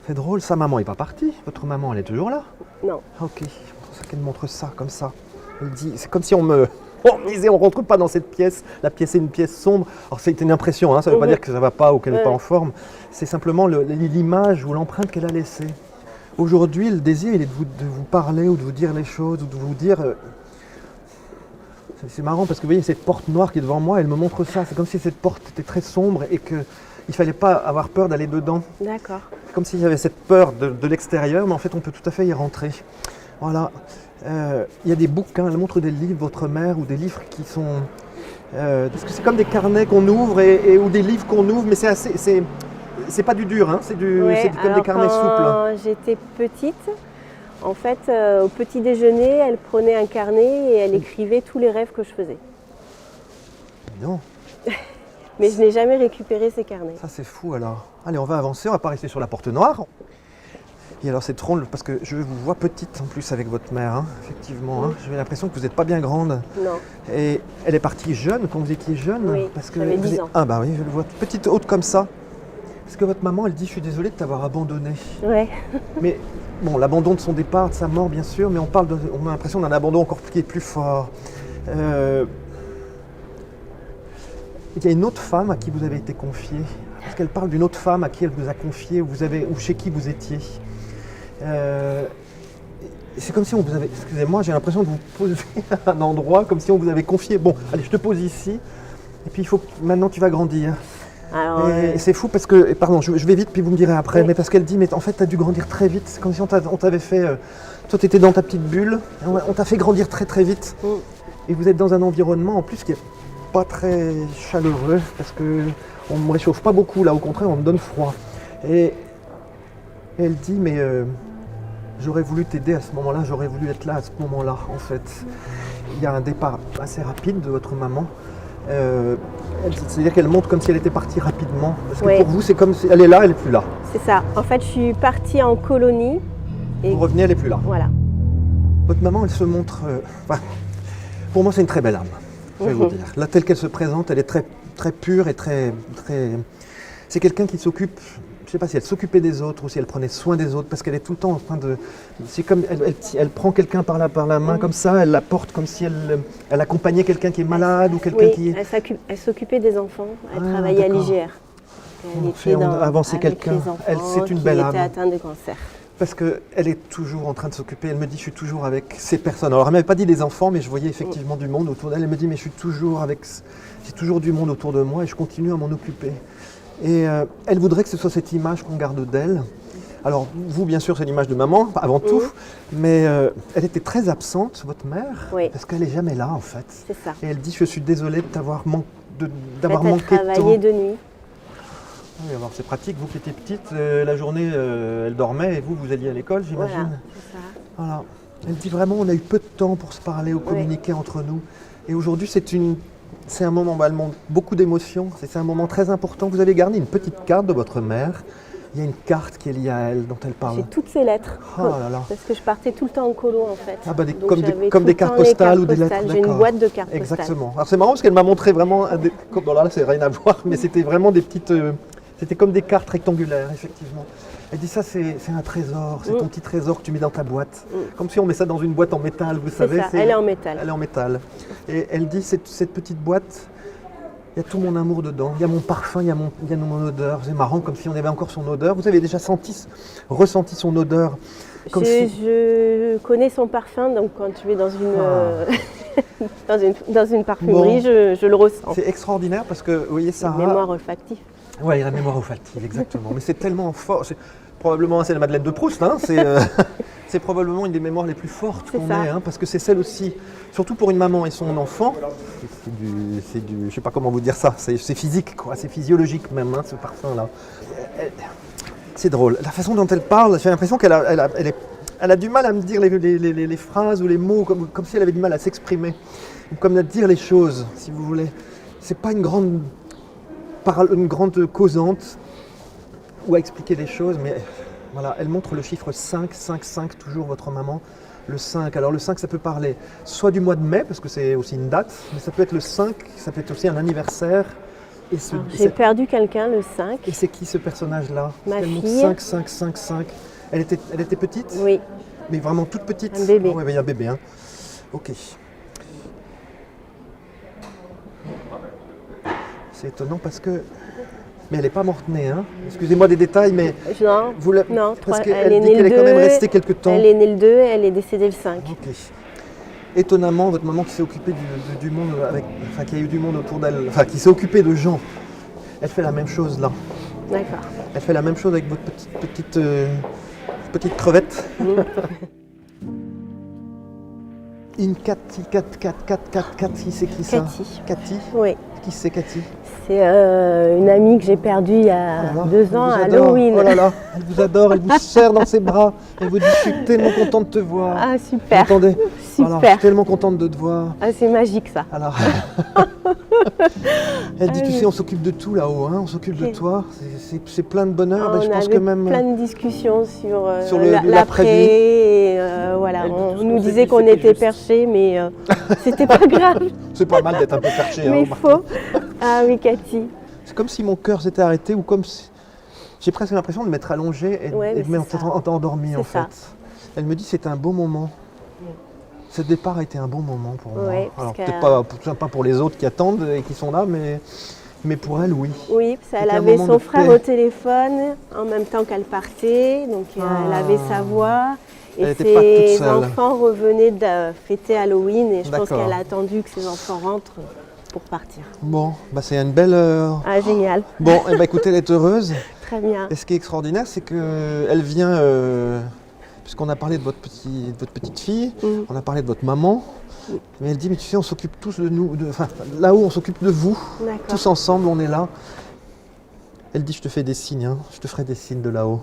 C'est drôle, sa maman n'est pas partie. Votre maman, elle est toujours là? Non. Ok, c'est pour ça qu'elle montre ça, comme ça. Elle dit, c'est comme si on me disait, on ne rentre pas dans cette pièce. La pièce est une pièce sombre. Alors c'est une impression, hein, ça ne veut pas dire que ça ne va pas ou qu'elle n'est pas en forme. C'est simplement l'image ou l'empreinte qu'elle a laissée. Aujourd'hui, le désir, il est de vous parler ou de vous dire les choses ou de vous dire... C'est marrant parce que vous voyez cette porte noire qui est devant moi, elle me montre ça. C'est comme si cette porte était très sombre et qu'il ne fallait pas avoir peur d'aller dedans. D'accord. C'est comme s'il y avait cette peur de l'extérieur, mais en fait on peut tout à fait y rentrer. Voilà. Il y a des bouquins, elle montre des livres, votre mère, ou des livres qui sont... parce que c'est comme des carnets qu'on ouvre ou des livres qu'on ouvre, mais c'est pas du dur, hein, c'est comme des carnets souples. Quand j'étais petite... En fait, au petit déjeuner, elle prenait un carnet et elle écrivait tous les rêves que je faisais. Non. Mais je n'ai jamais récupéré ces carnets. Ça, c'est fou alors. Allez, on va avancer, on va pas rester sur la porte noire. Et alors, c'est drôle parce que je vous vois petite en plus avec votre mère, hein, effectivement. Hein. J'ai l'impression que vous n'êtes pas bien grande. Non. Et elle est partie jeune, quand vous étiez jeune. Oui, parce que j'avais 10 ans. Ah bah oui, je le vois, petite haute comme ça. Parce que votre maman, elle dit, je suis désolée de t'avoir abandonné. Ouais. Mais bon, l'abandon de son départ, de sa mort, bien sûr, mais on a l'impression d'un abandon encore qui est plus fort. Il y a une autre femme à qui vous avez été confiée. Parce qu'elle parle d'une autre femme à qui elle vous a confié, ou chez qui vous étiez. C'est comme si on vous avait... Excusez-moi, j'ai l'impression de vous poser à un endroit, comme si on vous avait confié. Bon, allez, je te pose ici, et puis maintenant tu vas grandir. Alors, et c'est fou parce que, pardon, je vais vite puis vous me direz après, mais parce qu'elle dit, mais en fait tu as dû grandir très vite, c'est comme si on t'avait fait, toi tu étais dans ta petite bulle, on t'a fait grandir très très vite, et vous êtes dans un environnement en plus qui n'est pas très chaleureux, parce qu'on ne me réchauffe pas beaucoup là, au contraire on me donne froid. Et elle dit, mais j'aurais voulu t'aider à ce moment-là, j'aurais voulu être là à ce moment-là en fait. Il y a un départ assez rapide de votre maman. C'est-à-dire qu'elle montre comme si elle était partie rapidement. Parce que pour vous, c'est comme si elle est là, elle n'est plus là. C'est ça. En fait, je suis partie en colonie. Et vous revenez, elle n'est plus là. Voilà. Votre maman, elle se montre... pour moi, c'est une très belle âme, je vais vous dire. Là, telle qu'elle se présente, elle est très, très pure et très... C'est quelqu'un qui s'occupe... Je ne sais pas si elle s'occupait des autres ou si elle prenait soin des autres, parce qu'elle est tout le temps en train de... C'est comme elle prend quelqu'un par la main comme ça, elle la porte comme si elle accompagnait quelqu'un qui est malade ou quelqu'un qui est... Elle s'occupait des enfants, elle travaillait à l'IGR. Elle avançait quelqu'un, c'est une belle âme. Qui était atteint de cancer. Parce qu'elle est toujours en train de s'occuper, elle me dit je suis toujours avec ces personnes. Alors elle ne m'avait pas dit des enfants, mais je voyais effectivement du monde autour d'elle. Elle me dit mais j'ai toujours du monde autour de moi et je continue à m'en occuper. Et elle voudrait que ce soit cette image qu'on garde d'elle. Alors vous, bien sûr, c'est l'image de maman, avant tout, mais elle était très absente, votre mère, parce qu'elle n'est jamais là, en fait. C'est ça. Et elle dit, je suis désolée d'avoir manqué de temps. Elle travaillait de nuit. Oui, alors c'est pratique, vous qui étiez petite, la journée, elle dormait, et vous alliez à l'école, j'imagine. Voilà, c'est ça. Voilà. Elle dit vraiment, on a eu peu de temps pour se parler ou communiquer entre nous. Et aujourd'hui, c'est un moment, elle montre beaucoup d'émotions, c'est un moment très important. Vous avez gardé une petite carte de votre mère. Il y a une carte qui est liée à elle, dont elle parle. J'ai toutes ces lettres, parce que je partais tout le temps en colo en fait. Ah bah comme des cartes postales ou des lettres. J'ai une boîte de cartes postales. Exactement. Alors c'est marrant parce qu'elle m'a montré vraiment, bon là c'est rien à voir, mais c'était vraiment des petites, c'était comme des cartes rectangulaires, effectivement. Elle dit ça c'est un trésor, c'est ton petit trésor que tu mets dans ta boîte. Comme si on met ça dans une boîte en métal, vous savez. Elle est en métal. Elle est en métal. Et elle dit cette petite boîte, il y a tout mon amour dedans, il y a mon parfum, il y a mon odeur. C'est marrant, comme si on avait encore son odeur. Vous avez déjà ressenti son odeur Je connais son parfum, donc quand je vais dans une parfumerie, je le ressens. C'est extraordinaire parce que, vous voyez, Sarah... Mémoire olfactive. Oui, la mémoire olfactive, exactement. Mais c'est tellement fort. Probablement, c'est la Madeleine de Proust, hein. C'est probablement une des mémoires les plus fortes C'est qu'on ça. ait, hein, parce que c'est celle aussi, surtout pour une maman et son enfant, je sais pas comment vous dire ça, c'est physique, quoi, c'est physiologique même, hein, ce parfum-là. C'est drôle, la façon dont elle parle, j'ai l'impression qu'elle a du mal à me dire les phrases ou les mots, comme si elle avait du mal à s'exprimer, ou comme à dire les choses, si vous voulez. C'est pas une grande causante, ou à expliquer les choses, mais voilà, elle montre le chiffre 5, 5, 5, toujours votre maman. Le 5, alors le 5 ça peut parler soit du mois de mai, parce que c'est aussi une date, mais ça peut être le 5, ça peut être aussi un anniversaire. Et J'ai perdu quelqu'un le 5. et c'est qui ce personnage-là? Ma Elle montre fille. 5, 5, 5, 5. Elle était petite? Oui, Mais vraiment toute petite? Un bébé. Oui, il y a un bébé, hein. Ok. C'est étonnant parce que... Mais elle n'est pas morte-née, hein. Excusez-moi des détails, mais... non, Vous la- non, Parce elle qu'elle est dit née qu'elle le est quand même 2, restée quelque temps. Elle est née le 2, elle est décédée le 5. Ok. Étonnamment, votre maman qui s'est occupée du monde enfin qui a eu du monde autour d'elle, enfin qui s'est occupée de gens, elle fait la même chose là. D'accord. Elle fait la même chose avec votre petite crevette. Une Cathy, Cathy, c'est qui ça? Cathy. Cathy. Oui, Qui c'est Cathy? c'est une amie que j'ai perdue il y a Oh là là, 2 elle ans vous à adore. Halloween. Oh là là, elle vous adore, elle vous serre dans ses bras, elle vous dit je suis tellement contente de te voir. Ah, Vous super. entendez? Alors, je Super. suis tellement contente de te voir. Ah, c'est magique ça. Alors, elle dit, Ah tu oui. sais, on s'occupe de tout là-haut, hein, on s'occupe de Ok. toi, c'est plein de bonheur, On mais je pense avait que même... plein de discussions sur, Sur l'après. l'après-vie. Et voilà, Elle dit, tout on ce nous qu'on s'est disait dit, qu'on c'était était juste. perchés, mais c'était pas grave. C'est pas mal d'être un peu perché, hein, Mais il remarquez. faut. Ah oui, Cathy. C'est comme si mon cœur s'était arrêté, ou comme si... J'ai presque l'impression de m'être allongé et, Ouais, et mais de m'être c'est ça. endormi en C'est ça. fait. Elle me dit, c'était un beau moment. Ce départ a été un bon moment pour moi. Ouais, parce Alors que- peut-être pas pour les autres qui attendent et qui sont là, mais pour elle, oui. Oui, parce qu'elle C'était un avait moment son de frère paix. au téléphone en même temps qu'elle partait, donc elle avait sa voix. Elle Et était pas toute ses seule. enfants revenaient de fêter Halloween et je pense D'accord. qu'elle a attendu que ses enfants rentrent pour partir. Bon, bah c'est une belle... Ah, génial, Bon, eh ben, écoutez, elle est heureuse. très bien. Et ce qui est extraordinaire, c'est qu'elle vient, puisqu'on a parlé de votre petite fille, Mm. on a parlé de votre maman, mais elle dit, mais tu sais, on s'occupe tous de nous, enfin, là-haut, on s'occupe de vous, D'accord. tous ensemble, on est là. Elle dit, je te fais des signes, hein, je te ferai des signes de là-haut.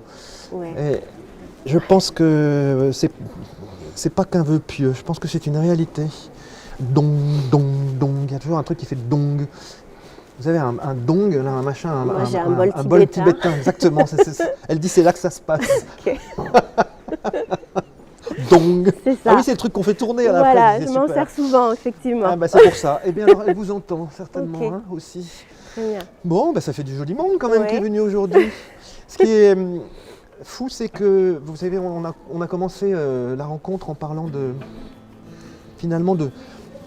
Ouais. Et je pense que c'est pas qu'un vœu pieux, je pense que c'est une réalité. Dong, dong, dong, il y a toujours un truc qui fait dong. Vous avez un dong, là, un machin, Moi, j'ai un bol bol tibétain. tibétain, exactement. Elle dit c'est là que ça se passe. Ok. Dong. C'est ça. Ah oui, c'est le truc qu'on fait tourner à la Voilà, fin. je m'en sers souvent, effectivement. Ah bah c'est pour ça. Eh bien alors, elle vous entend certainement Ok. hein, aussi. Très bien. Bon, bah, ça fait du joli monde quand même Ouais. qui est venu aujourd'hui. Ce qui est fou, c'est que, vous savez, on a commencé la rencontre en parlant finalement de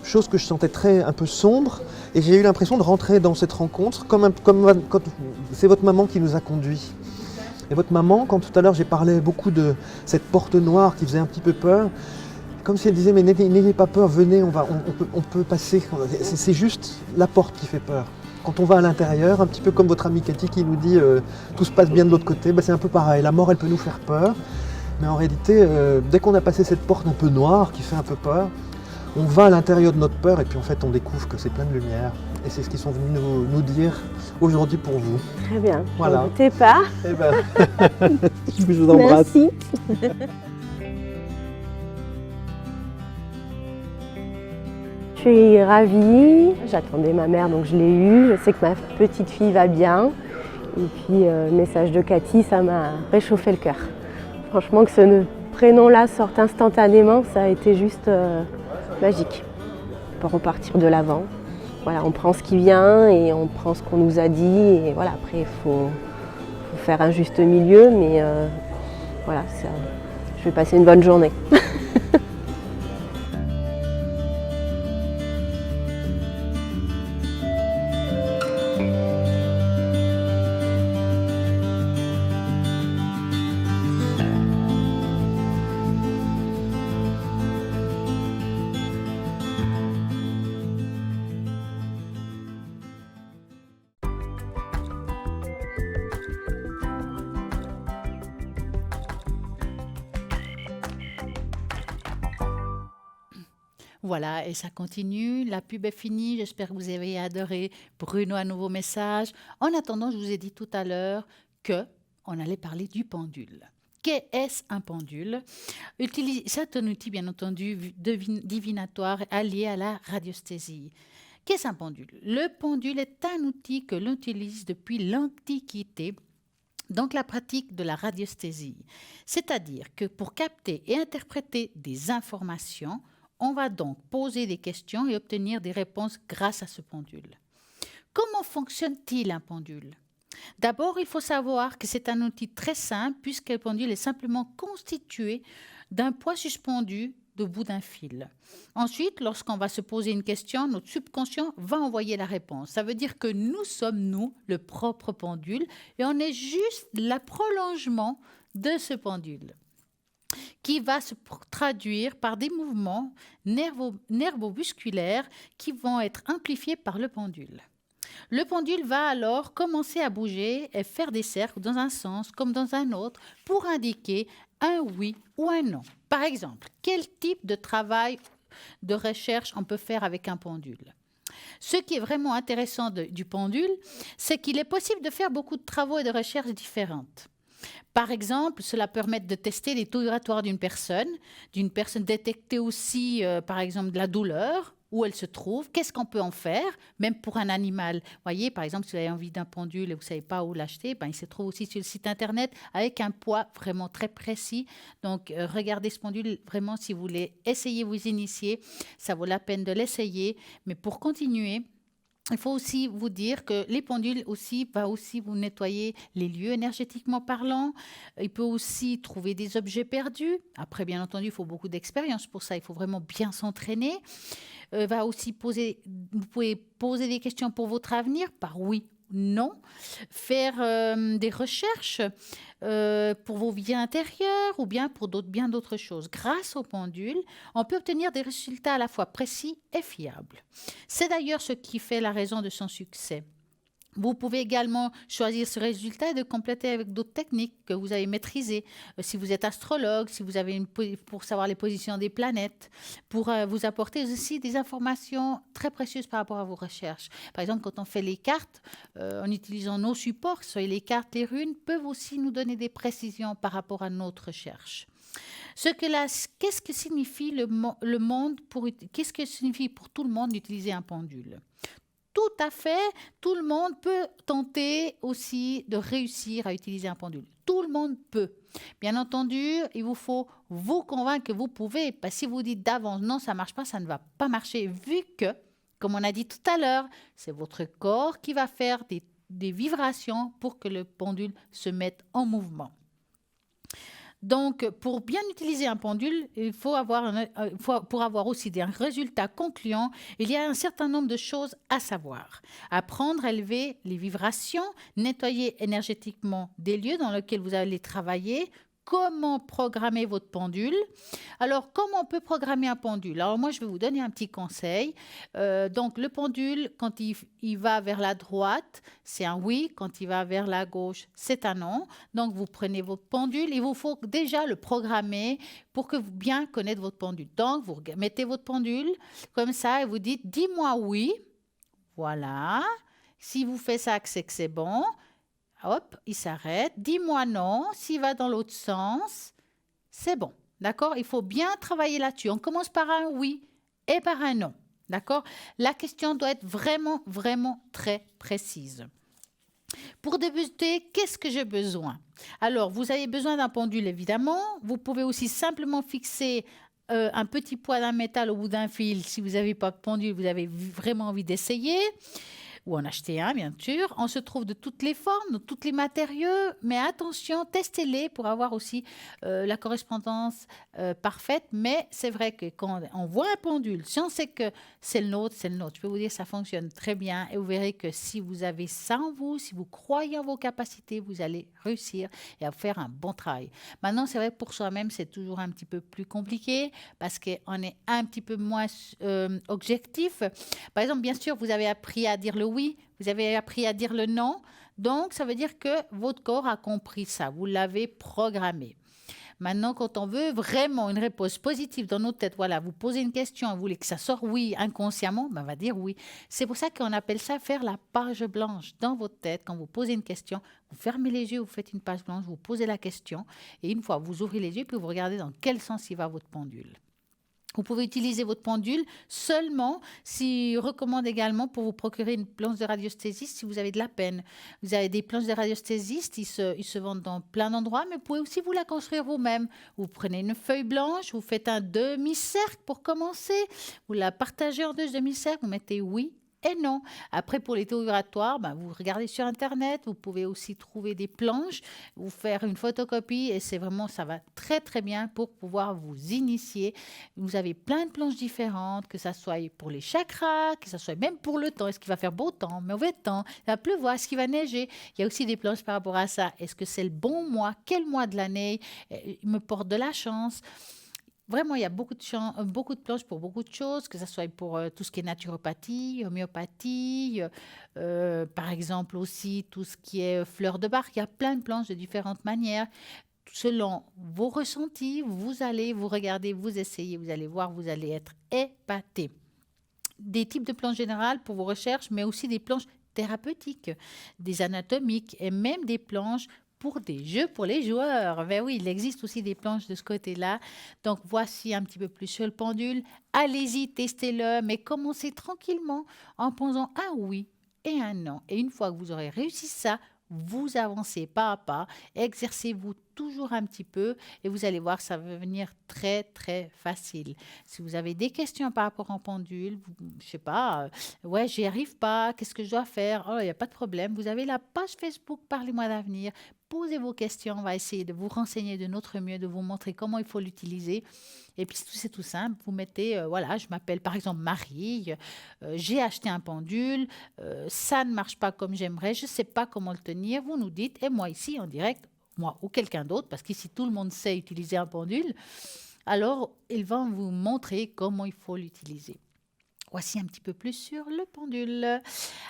choses que je sentais un peu sombres. Et j'ai eu l'impression de rentrer dans cette rencontre comme quand c'est votre maman qui nous a conduits. Et votre maman, quand tout à l'heure j'ai parlé beaucoup de cette porte noire qui faisait un petit peu peur, comme si elle disait, mais n'ayez pas peur, venez, on peut passer. C'est juste la porte qui fait peur. Quand on va à l'intérieur, un petit peu comme votre amie Cathy qui nous dit tout se passe bien de l'autre côté, bah, c'est un peu pareil. La mort, elle peut nous faire peur. Mais en réalité, dès qu'on a passé cette porte un peu noire qui fait un peu peur, on va à l'intérieur de notre peur et puis en fait on découvre que c'est plein de lumière. Et c'est ce qu'ils sont venus nous dire aujourd'hui pour vous. Très bien. Voilà. N'en doutez pas. Eh ben, je vous embrasse. Merci. Je suis ravie. J'attendais ma mère, donc je l'ai eue. Je sais que ma petite fille va bien. Et puis, le message de Cathy, ça m'a réchauffé le cœur. Franchement, que ce prénom-là sorte instantanément, ça a été juste magique. On peut repartir de l'avant. Voilà, on prend ce qui vient et on prend ce qu'on nous a dit. Et voilà, après, il faut faire un juste milieu, mais voilà, je vais passer une bonne journée. Voilà, et ça continue. La pub est finie. J'espère que vous avez adoré. Bruno, un nouveau message. En attendant, je vous ai dit tout à l'heure qu'on allait parler du pendule. Qu'est-ce un pendule? C'est un outil, bien entendu, divinatoire allié à la radiesthésie. Qu'est-ce un pendule? Le pendule est un outil que l'on utilise depuis l'Antiquité dans la pratique de la radiesthésie. C'est-à-dire que pour capter et interpréter des informations, on va donc poser des questions et obtenir des réponses grâce à ce pendule. Comment fonctionne-t-il un pendule? D'abord, il faut savoir que c'est un outil très simple puisque le pendule est simplement constitué d'un poids suspendu au bout d'un fil. Ensuite, lorsqu'on va se poser une question, notre subconscient va envoyer la réponse. Ça veut dire que nous sommes, nous, le propre pendule et on est juste le prolongement de ce pendule qui va se traduire par des mouvements nervo-musculaires qui vont être amplifiés par le pendule. Le pendule va alors commencer à bouger et faire des cercles dans un sens comme dans un autre pour indiquer un oui ou un non. Par exemple, quel type de travail de recherche on peut faire avec un pendule? Ce qui est vraiment intéressant du pendule, c'est qu'il est possible de faire beaucoup de travaux et de recherches différentes. Par exemple, cela permet de tester les taux vibratoires d'une personne, détecter aussi, par exemple, de la douleur, où elle se trouve, qu'est-ce qu'on peut en faire, même pour un animal. Vous voyez, par exemple, si vous avez envie d'un pendule et vous ne savez pas où l'acheter, il se trouve aussi sur le site Internet avec un poids vraiment très précis. Donc, regardez ce pendule, vraiment, si vous voulez essayer, vous initier, ça vaut la peine de l'essayer. Mais pour continuer, il faut aussi vous dire que les pendules aussi va aussi vous nettoyer les lieux énergétiquement parlant. Il peut aussi trouver des objets perdus. Après, bien entendu, il faut beaucoup d'expérience pour ça. Il faut vraiment bien s'entraîner. Va aussi vous pouvez poser des questions pour votre avenir par oui, non. Faire des recherches pour vos vies intérieures ou bien pour bien d'autres choses. Grâce au pendule, on peut obtenir des résultats à la fois précis et fiables. C'est d'ailleurs ce qui fait la raison de son succès. Vous pouvez également choisir ce résultat et de compléter avec d'autres techniques que vous avez maîtrisées. Si vous êtes astrologue, si vous avez pour savoir les positions des planètes, pour vous apporter aussi des informations très précieuses par rapport à vos recherches. Par exemple, quand on fait les cartes, en utilisant nos supports, que ce soit les cartes, les runes, peuvent aussi nous donner des précisions par rapport à notre recherche. Qu'est-ce que signifie le monde qu'est-ce que signifie pour tout le monde d'utiliser un pendule? Tout à fait, tout le monde peut tenter aussi de réussir à utiliser un pendule. Tout le monde peut. Bien entendu, il vous faut vous convaincre que vous pouvez. Parce que si vous dites d'avance, non, ça ne marche pas, ça ne va pas marcher. Vu que, comme on a dit tout à l'heure, c'est votre corps qui va faire des vibrations pour que le pendule se mette en mouvement. Donc, pour bien utiliser un pendule, pour avoir aussi des résultats concluants, il y a un certain nombre de choses à savoir. Apprendre à élever les vibrations, nettoyer énergétiquement des lieux dans lesquels vous allez travailler. Comment programmer votre pendule? Alors, comment on peut programmer un pendule? Alors, moi, je vais vous donner un petit conseil. Donc, le pendule, quand il va vers la droite, c'est un oui. Quand il va vers la gauche, c'est un non. Donc, vous prenez votre pendule. Il vous faut déjà le programmer pour que vous bien connaître votre pendule. Donc, vous mettez votre pendule comme ça et vous dites « dis-moi oui ». Voilà. Si vous faites ça, c'est que c'est bon. Hop, il s'arrête. Dis-moi non. S'il va dans l'autre sens, c'est bon. D'accord? Il faut bien travailler là-dessus. On commence par un oui et par un non. D'accord? La question doit être vraiment, vraiment très précise. Pour débuter, qu'est-ce que j'ai besoin? Alors, vous avez besoin d'un pendule, évidemment. Vous pouvez aussi simplement fixer un petit poids d'un métal au bout d'un fil. Si vous n'avez pas de pendule, vous avez vraiment envie d'essayer. Ou en acheter un, bien sûr. On se trouve de toutes les formes, de tous les matériaux, mais attention, testez-les pour avoir aussi la correspondance parfaite. Mais c'est vrai que quand on voit un pendule, si on sait que c'est le nôtre, c'est le nôtre. Je peux vous dire que ça fonctionne très bien et vous verrez que si vous avez ça en vous, si vous croyez en vos capacités, vous allez réussir et à faire un bon travail. Maintenant, c'est vrai que pour soi-même, c'est toujours un petit peu plus compliqué parce qu'on est un petit peu moins objectif. Par exemple, bien sûr, vous avez appris à dire le oui, vous avez appris à dire le non. Donc, ça veut dire que votre corps a compris ça. Vous l'avez programmé. Maintenant, quand on veut vraiment une réponse positive dans notre tête, voilà, vous posez une question, vous voulez que ça sorte oui inconsciemment, ben, on va dire oui. C'est pour ça qu'on appelle ça faire la page blanche dans votre tête. Quand vous posez une question, vous fermez les yeux, vous faites une page blanche, vous posez la question et une fois, vous ouvrez les yeux puis vous regardez dans quel sens il va votre pendule. Vous pouvez utiliser votre pendule seulement si recommande également pour vous procurer une planche de radiesthésiste si vous avez de la peine. Vous avez des planches de radiesthésiste, ils se vendent dans plein d'endroits, mais vous pouvez aussi vous la construire vous-même. Vous prenez une feuille blanche, vous faites un demi-cercle pour commencer, vous la partagez en deux demi-cercles, vous mettez oui et non. Après, pour les taux vibratoires, ben, vous regardez sur Internet, vous pouvez aussi trouver des planches, vous faire une photocopie et c'est vraiment, ça va très très bien pour pouvoir vous initier. Vous avez plein de planches différentes, que ça soit pour les chakras, que ça soit même pour le temps. Est-ce qu'il va faire beau temps, mauvais temps, il va pleuvoir, est-ce qu'il va neiger? Il y a aussi des planches par rapport à ça. Est-ce que c'est le bon mois? Quel mois de l'année me porte de la chance? Vraiment, il y a beaucoup de planches pour beaucoup de choses, que ce soit pour tout ce qui est naturopathie, homéopathie, par exemple aussi tout ce qui est fleurs de bar. Il y a plein de planches de différentes manières. Selon vos ressentis, vous allez vous regarder, vous essayez, vous allez voir, vous allez être épaté. Des types de planches générales pour vos recherches, mais aussi des planches thérapeutiques, des anatomiques et même des planches pour des jeux pour les joueurs. Ben oui, il existe aussi des planches de ce côté-là. Donc, voici un petit peu plus sur le pendule. Allez-y, testez-le, mais commencez tranquillement en posant un oui et un non. Et une fois que vous aurez réussi ça, vous avancez pas à pas, exercez-vous toujours un petit peu et vous allez voir, ça va venir très, très facile. Si vous avez des questions par rapport au pendule, je sais pas, ouais, j'y arrive pas, qu'est-ce que je dois faire? Oh, il n'y a pas de problème. Vous avez la page Facebook Parlez-moi d'avenir. Posez vos questions, on va essayer de vous renseigner de notre mieux, de vous montrer comment il faut l'utiliser. Et puis, c'est tout simple. Vous mettez, voilà, je m'appelle par exemple Marie, j'ai acheté un pendule, ça ne marche pas comme j'aimerais, je ne sais pas comment le tenir. Vous nous dites, et moi ici en direct, moi ou quelqu'un d'autre, parce qu'ici tout le monde sait utiliser un pendule, alors ils vont vous montrer comment il faut l'utiliser. Voici un petit peu plus sur le pendule.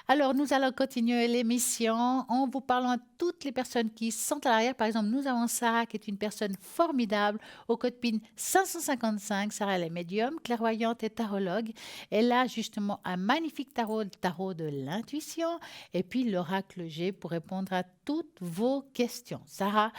Alors, nous allons continuer l'émission en vous parlant à toutes les personnes qui sont à l'arrière. Par exemple, nous avons Sarah qui est une personne formidable au code PIN 555. Sarah, elle est médium, clairvoyante et tarologue. Elle a justement un magnifique tarot, le tarot de l'intuition et puis l'oracle G pour répondre à toutes vos questions. Sarah,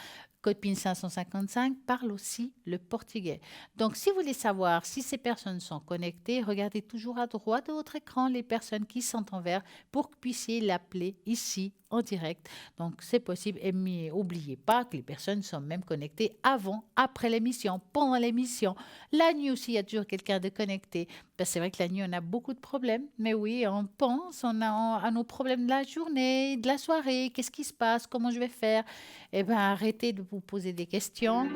code PIN 555 parle aussi le portugais. Donc, si vous voulez savoir si ces personnes sont connectées, regardez toujours à droite de votre écran les personnes qui sont en vert pour que vous puissiez l'appeler ici en direct. Donc, c'est possible. Et n'oubliez pas que les personnes sont même connectées avant, après l'émission, pendant l'émission. La nuit aussi, il y a toujours quelqu'un de connecté. Ben, c'est vrai que la nuit, on a beaucoup de problèmes. Mais oui, on pense à nos problèmes de la journée, de la soirée. Qu'est-ce qui se passe? Comment je vais faire? Eh bien, arrêtez de vous poser des questions.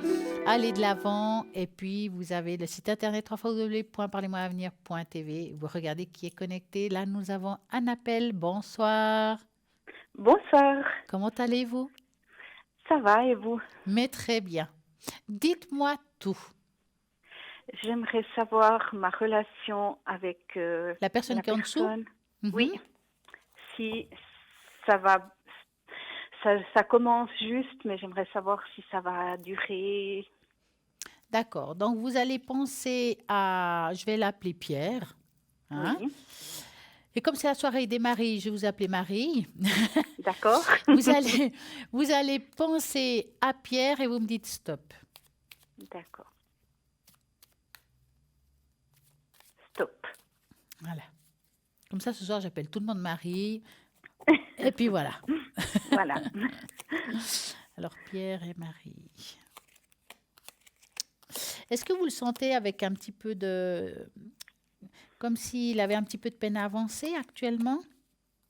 Allez de l'avant. Et puis, vous avez le site internet www.parlez-moi-avenir.tv. Vous regardez qui est connecté. Là, nous avons un appel. Bonsoir. Bonsoir, Comment allez-vous? ça va et vous? Mais très bien. Dites-moi tout. J'aimerais savoir ma relation avec La personne la qui est en dessous? personne. Mhm. Oui, si ça va, ça commence juste, mais j'aimerais savoir si ça va durer. D'accord. Donc, vous allez penser à... Je vais l'appeler Pierre. Hein? Oui, Et comme c'est la soirée des maris, je vais vous appeler Marie. d'accord. Vous allez penser à Pierre et vous me dites stop. D'accord. Stop. Voilà. Comme ça, ce soir, j'appelle tout le monde Marie. Et puis voilà. Voilà. Alors, Pierre et Marie. Est-ce que vous le sentez avec un petit peu de... Comme s'il avait un petit peu de peine à avancer actuellement?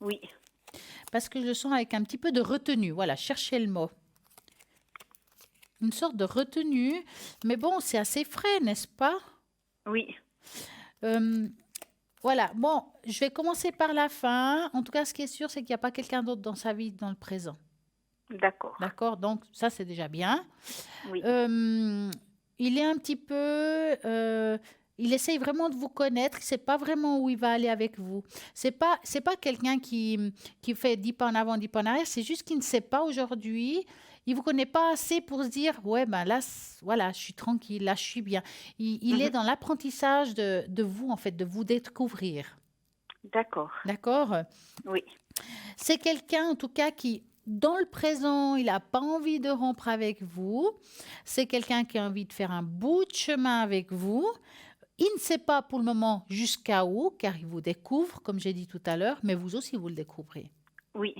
Oui, Parce que je le sens avec un petit peu de retenue. Voilà, cherchez le mot. Une sorte de retenue. Mais bon, c'est assez frais, n'est-ce pas? oui, Voilà, bon, je vais commencer par la fin. En tout cas, ce qui est sûr, c'est qu'il n'y a pas quelqu'un d'autre dans sa vie dans le présent. d'accord. D'accord? Donc, ça, c'est déjà bien. Oui, Il est un petit peu... il essaye vraiment de vous connaître. Il ne sait pas vraiment où il va aller avec vous. C'est pas quelqu'un qui fait 10 pas en avant, 10 pas en arrière. C'est juste qu'il ne sait pas aujourd'hui. Il vous connaît pas assez pour se dire, ouais, ben là, voilà, je suis tranquille, là, je suis bien. Il est dans l'apprentissage de vous, en fait, de vous découvrir. D'accord. D'accord? Oui. C'est quelqu'un, en tout cas, qui, dans le présent, il n'a pas envie de rompre avec vous. C'est quelqu'un qui a envie de faire un bout de chemin avec vous. Il ne sait pas pour le moment jusqu'à où, car il vous découvre, comme j'ai dit tout à l'heure, mais vous aussi, vous le découvrez. Oui.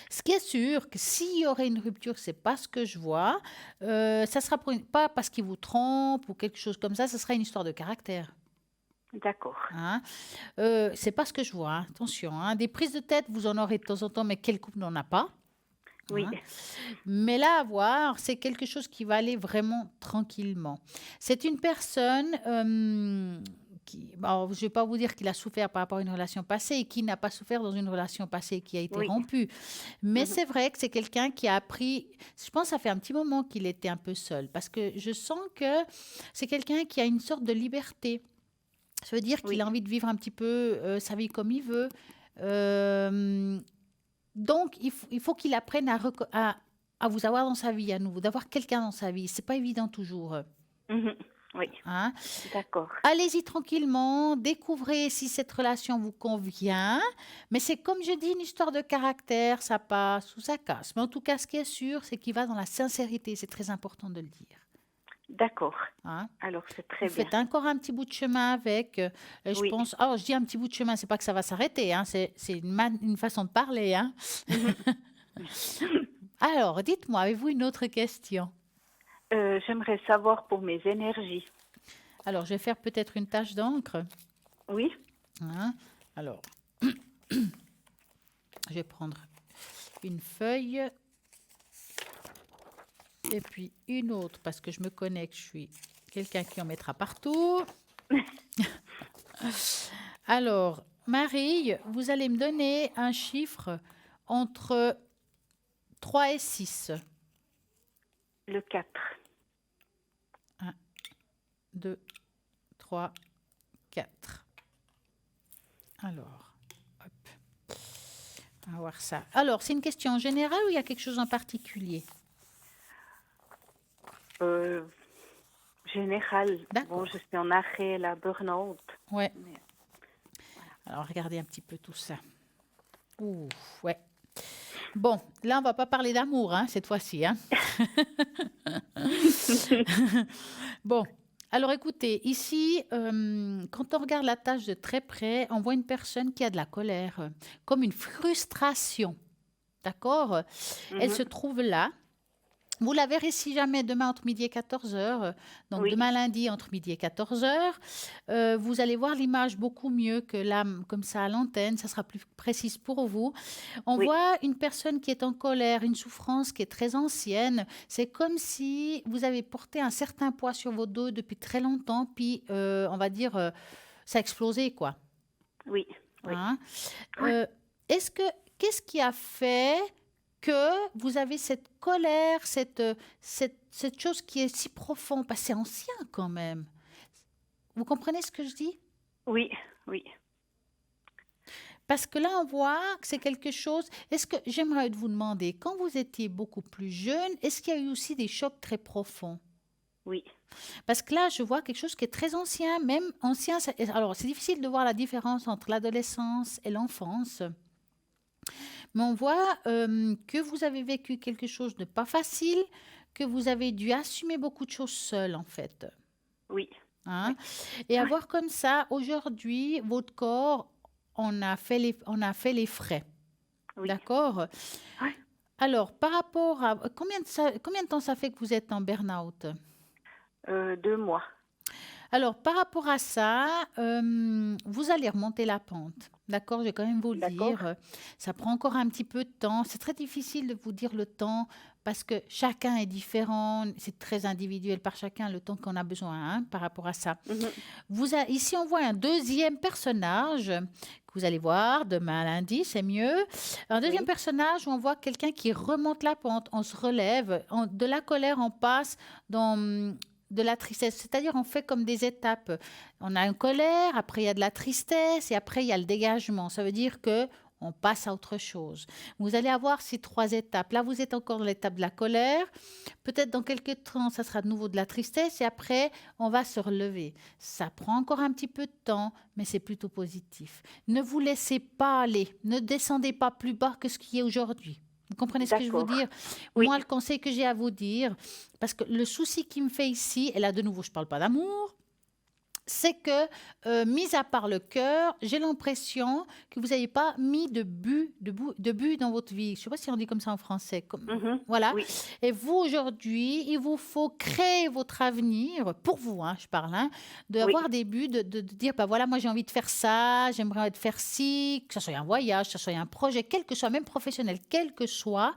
Ce qui est sûr, que s'il y aurait une rupture, c'est pas ce que je vois. Ça sera pas parce qu'il vous trompe ou quelque chose comme ça sera une histoire de caractère. D'accord. Hein. C'est pas ce que je vois, hein. Attention. Hein. Des prises de tête, vous en aurez de temps en temps, mais quel couple n'en a pas? Oui. Hein. Mais là, à voir, c'est quelque chose qui va aller vraiment tranquillement. C'est une personne qui, bon, je ne vais pas vous dire qu'il a souffert par rapport à une relation passée et qui n'a pas souffert dans une relation passée qui a été Oui. rompue. Mais c'est vrai que c'est quelqu'un qui a appris, je pense que ça fait un petit moment qu'il était un peu seul, parce que je sens que c'est quelqu'un qui a une sorte de liberté. Ça veut dire qu'il Oui. a envie de vivre un petit peu sa vie comme il veut. Donc, il faut qu'il apprenne à vous avoir dans sa vie à nouveau, d'avoir quelqu'un dans sa vie. C'est pas évident toujours. Mhm. Oui. Hein. D'accord. Allez-y tranquillement, découvrez si cette relation vous convient. Mais c'est comme je dis, une histoire de caractère, ça passe ou ça casse. Mais en tout cas, ce qui est sûr, c'est qu'il va dans la sincérité. C'est très important de le dire. D'accord. Hein. Alors, c'est très Vous bien. faites encore un petit bout de chemin avec. Je Oui. pense. Oh, je dis un petit bout de chemin, c'est pas que ça va s'arrêter. Hein, c'est une façon de parler. Hein. Alors, dites-moi, avez-vous une autre question? J'aimerais savoir pour mes énergies. Alors, je vais faire peut-être une tache d'encre. Oui. Hein. Alors, je vais prendre une feuille et puis une autre parce que je me connais que je suis quelqu'un qui en mettra partout. Alors, Marie, vous allez me donner un chiffre entre 3 et 6. Le 4. 2, 3, 4. Alors, hop. On va voir ça. Alors, c'est une question générale ou il y a quelque chose en particulier? Général. D'accord. Bon, je suis en arrêt, la burn-out. Ouais. Mais- Alors, regardez un petit peu tout ça. Ouh, ouais. Bon, là, on va pas parler d'amour, hein, cette fois-ci. Hein. Bon, alors écoutez, ici, quand on regarde la tâche de très près, on voit une personne qui a de la colère, comme une frustration. D'accord? Elle se trouve là. Vous la verrez si jamais demain entre midi et 14 heures. Donc Oui. demain lundi entre midi et 14 heures. Vous allez voir l'image beaucoup mieux que là, comme ça à l'antenne. Ça sera plus précise pour vous. On Oui. voit une personne qui est en colère, une souffrance qui est très ancienne. C'est comme si vous avez porté un certain poids sur vos dos depuis très longtemps. Puis, on va dire, ça a explosé, quoi. Oui. Oui. Hein. Qu'est-ce qui a fait que vous avez cette colère, cette chose qui est si profonde? Parce que c'est ancien quand même. Vous comprenez ce que je dis? Oui. Oui. Parce que là, on voit que c'est quelque chose. Est-ce que j'aimerais vous demander, quand vous étiez beaucoup plus jeune, est-ce qu'il y a eu aussi des chocs très profonds? Oui. Parce que là, je vois quelque chose qui est très ancien, même ancien. Alors, c'est difficile de voir la différence entre l'adolescence et l'enfance. Mais on voit que vous avez vécu quelque chose de pas facile, que vous avez dû assumer beaucoup de choses seul, en fait. Oui. Hein? Et à voir comme ça, aujourd'hui, votre corps, on a fait les frais. Oui. D'accord? Oui. Alors, par rapport à... Combien de temps ça fait que vous êtes en burn-out? 2 mois. Alors, par rapport à ça, vous allez remonter la pente. D'accord, je vais quand même vous le D'accord. dire. Ça prend encore un petit peu de temps. C'est très difficile de vous dire le temps parce que chacun est différent. C'est très individuel par chacun le temps qu'on a besoin hein, par rapport à ça. Ici, on voit un deuxième personnage que vous allez voir demain lundi, c'est mieux. Un deuxième personnage où on voit quelqu'un qui remonte la pente. On se relève. De la colère, on passe dans... de la tristesse, c'est-à-dire on fait comme des étapes. On a une colère, après il y a de la tristesse et après il y a le dégagement. Ça veut dire que on passe à autre chose. Vous allez avoir ces 3 étapes. Là, vous êtes encore dans l'étape de la colère. Peut-être dans quelques temps, ça sera de nouveau de la tristesse et après, on va se relever. Ça prend encore un petit peu de temps, mais c'est plutôt positif. Ne vous laissez pas aller. Ne descendez pas plus bas que ce qui est aujourd'hui. Vous comprenez ce que je veux D'accord. dire? Oui. Moi, le conseil que j'ai à vous dire, parce que le souci qui me fait ici, et là de nouveau, je ne parle pas d'amour, c'est que, mis à part le cœur, j'ai l'impression que vous n'avez pas mis de but dans votre vie. Je ne sais pas si on dit comme ça en français. Voilà. Oui. Et vous, aujourd'hui, il vous faut créer votre avenir, pour vous, hein, je parle, hein, d'avoir des buts, de dire, bah voilà, moi j'ai envie de faire ça, j'aimerais faire ci, que ce soit un voyage, que ce soit un projet, quel que soit, même professionnel, quel que soit,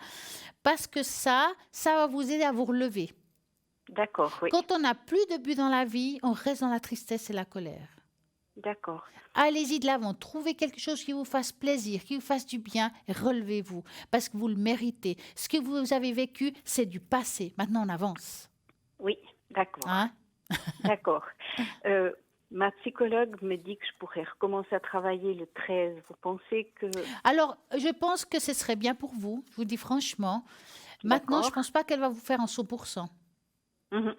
parce que ça va vous aider à vous relever. D'accord, oui. Quand on n'a plus de but dans la vie, on reste dans la tristesse et la colère. D'accord. Allez-y de l'avant, trouvez quelque chose qui vous fasse plaisir, qui vous fasse du bien, et relevez-vous, parce que vous le méritez. Ce que vous avez vécu, c'est du passé. Maintenant, on avance. Oui, d'accord. Hein? D'accord. Ma psychologue me dit que je pourrais recommencer à travailler le 13. Vous pensez que... Alors, je pense que ce serait bien pour vous, je vous dis franchement. Maintenant, je ne D'accord. pense pas qu'elle va vous faire en 100%. Mhm.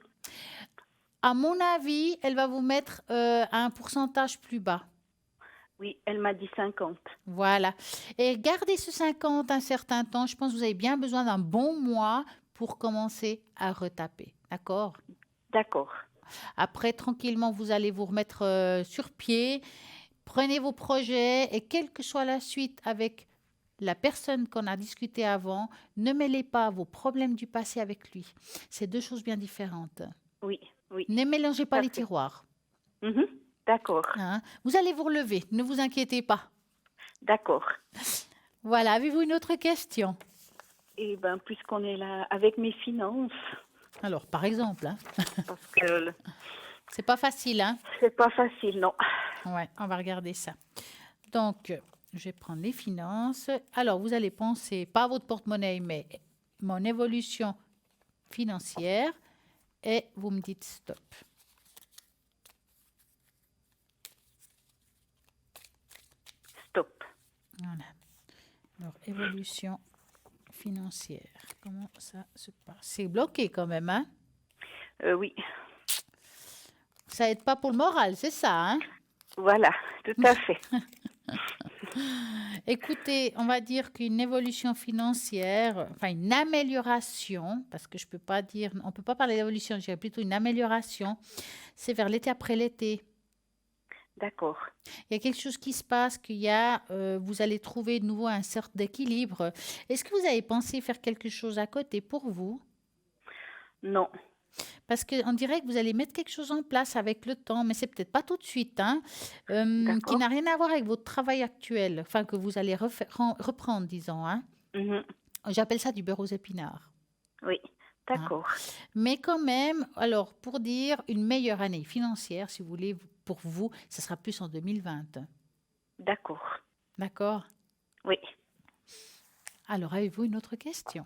À mon avis, elle va vous mettre à un pourcentage plus bas. Oui, elle m'a dit 50. Voilà. Et gardez ce 50 un certain temps. Je pense que vous avez bien besoin d'un bon mois pour commencer à retaper. D'accord? D'accord. Après, tranquillement, vous allez vous remettre sur pied. Prenez vos projets et quelle que soit la suite avec la personne qu'on a discuté avant, ne mêlez pas vos problèmes du passé avec lui. C'est 2 choses bien différentes. Oui, oui. Ne mélangez pas les Parfait. tiroirs. Mhm. D'accord. Hein. Vous allez vous relever, ne vous inquiétez pas. D'accord. Voilà, avez-vous une autre question? Et bien, puisqu'on est là avec mes finances, Alors, par exemple, hein, parce que c'est pas facile, hein? c'est pas facile, non. Ouais, on va regarder ça. Donc, je vais prendre les finances. Alors, vous allez penser, pas à votre porte-monnaie, mais mon évolution financière. Et vous me dites stop. Stop. Voilà. Alors, évolution financière. Comment ça se passe? C'est bloqué quand même, hein? Oui. Ça aide pas pour le moral, c'est ça, hein? Voilà, tout à fait. Écoutez, on va dire qu'une évolution financière, enfin une amélioration, parce que je peux pas dire, on peut pas parler d'évolution, je dirais plutôt une amélioration, c'est vers l'été après l'été. D'accord. Il y a quelque chose qui se passe, vous allez trouver de nouveau un sorte d'équilibre. Est-ce que vous avez pensé faire quelque chose à côté pour vous? Non. Parce qu'on dirait que vous allez mettre quelque chose en place avec le temps, mais c'est peut-être pas tout de suite, hein, qui D'accord. n'a rien à voir avec votre travail actuel, enfin que vous allez reprendre, disons, hein. Mhm. J'appelle ça du beurre aux épinards. Oui. D'accord. Mais quand même, alors pour dire une meilleure année financière, si vous voulez, pour vous, ce sera plus en 2020. D'accord. D'accord? Oui. Alors, avez-vous une autre question?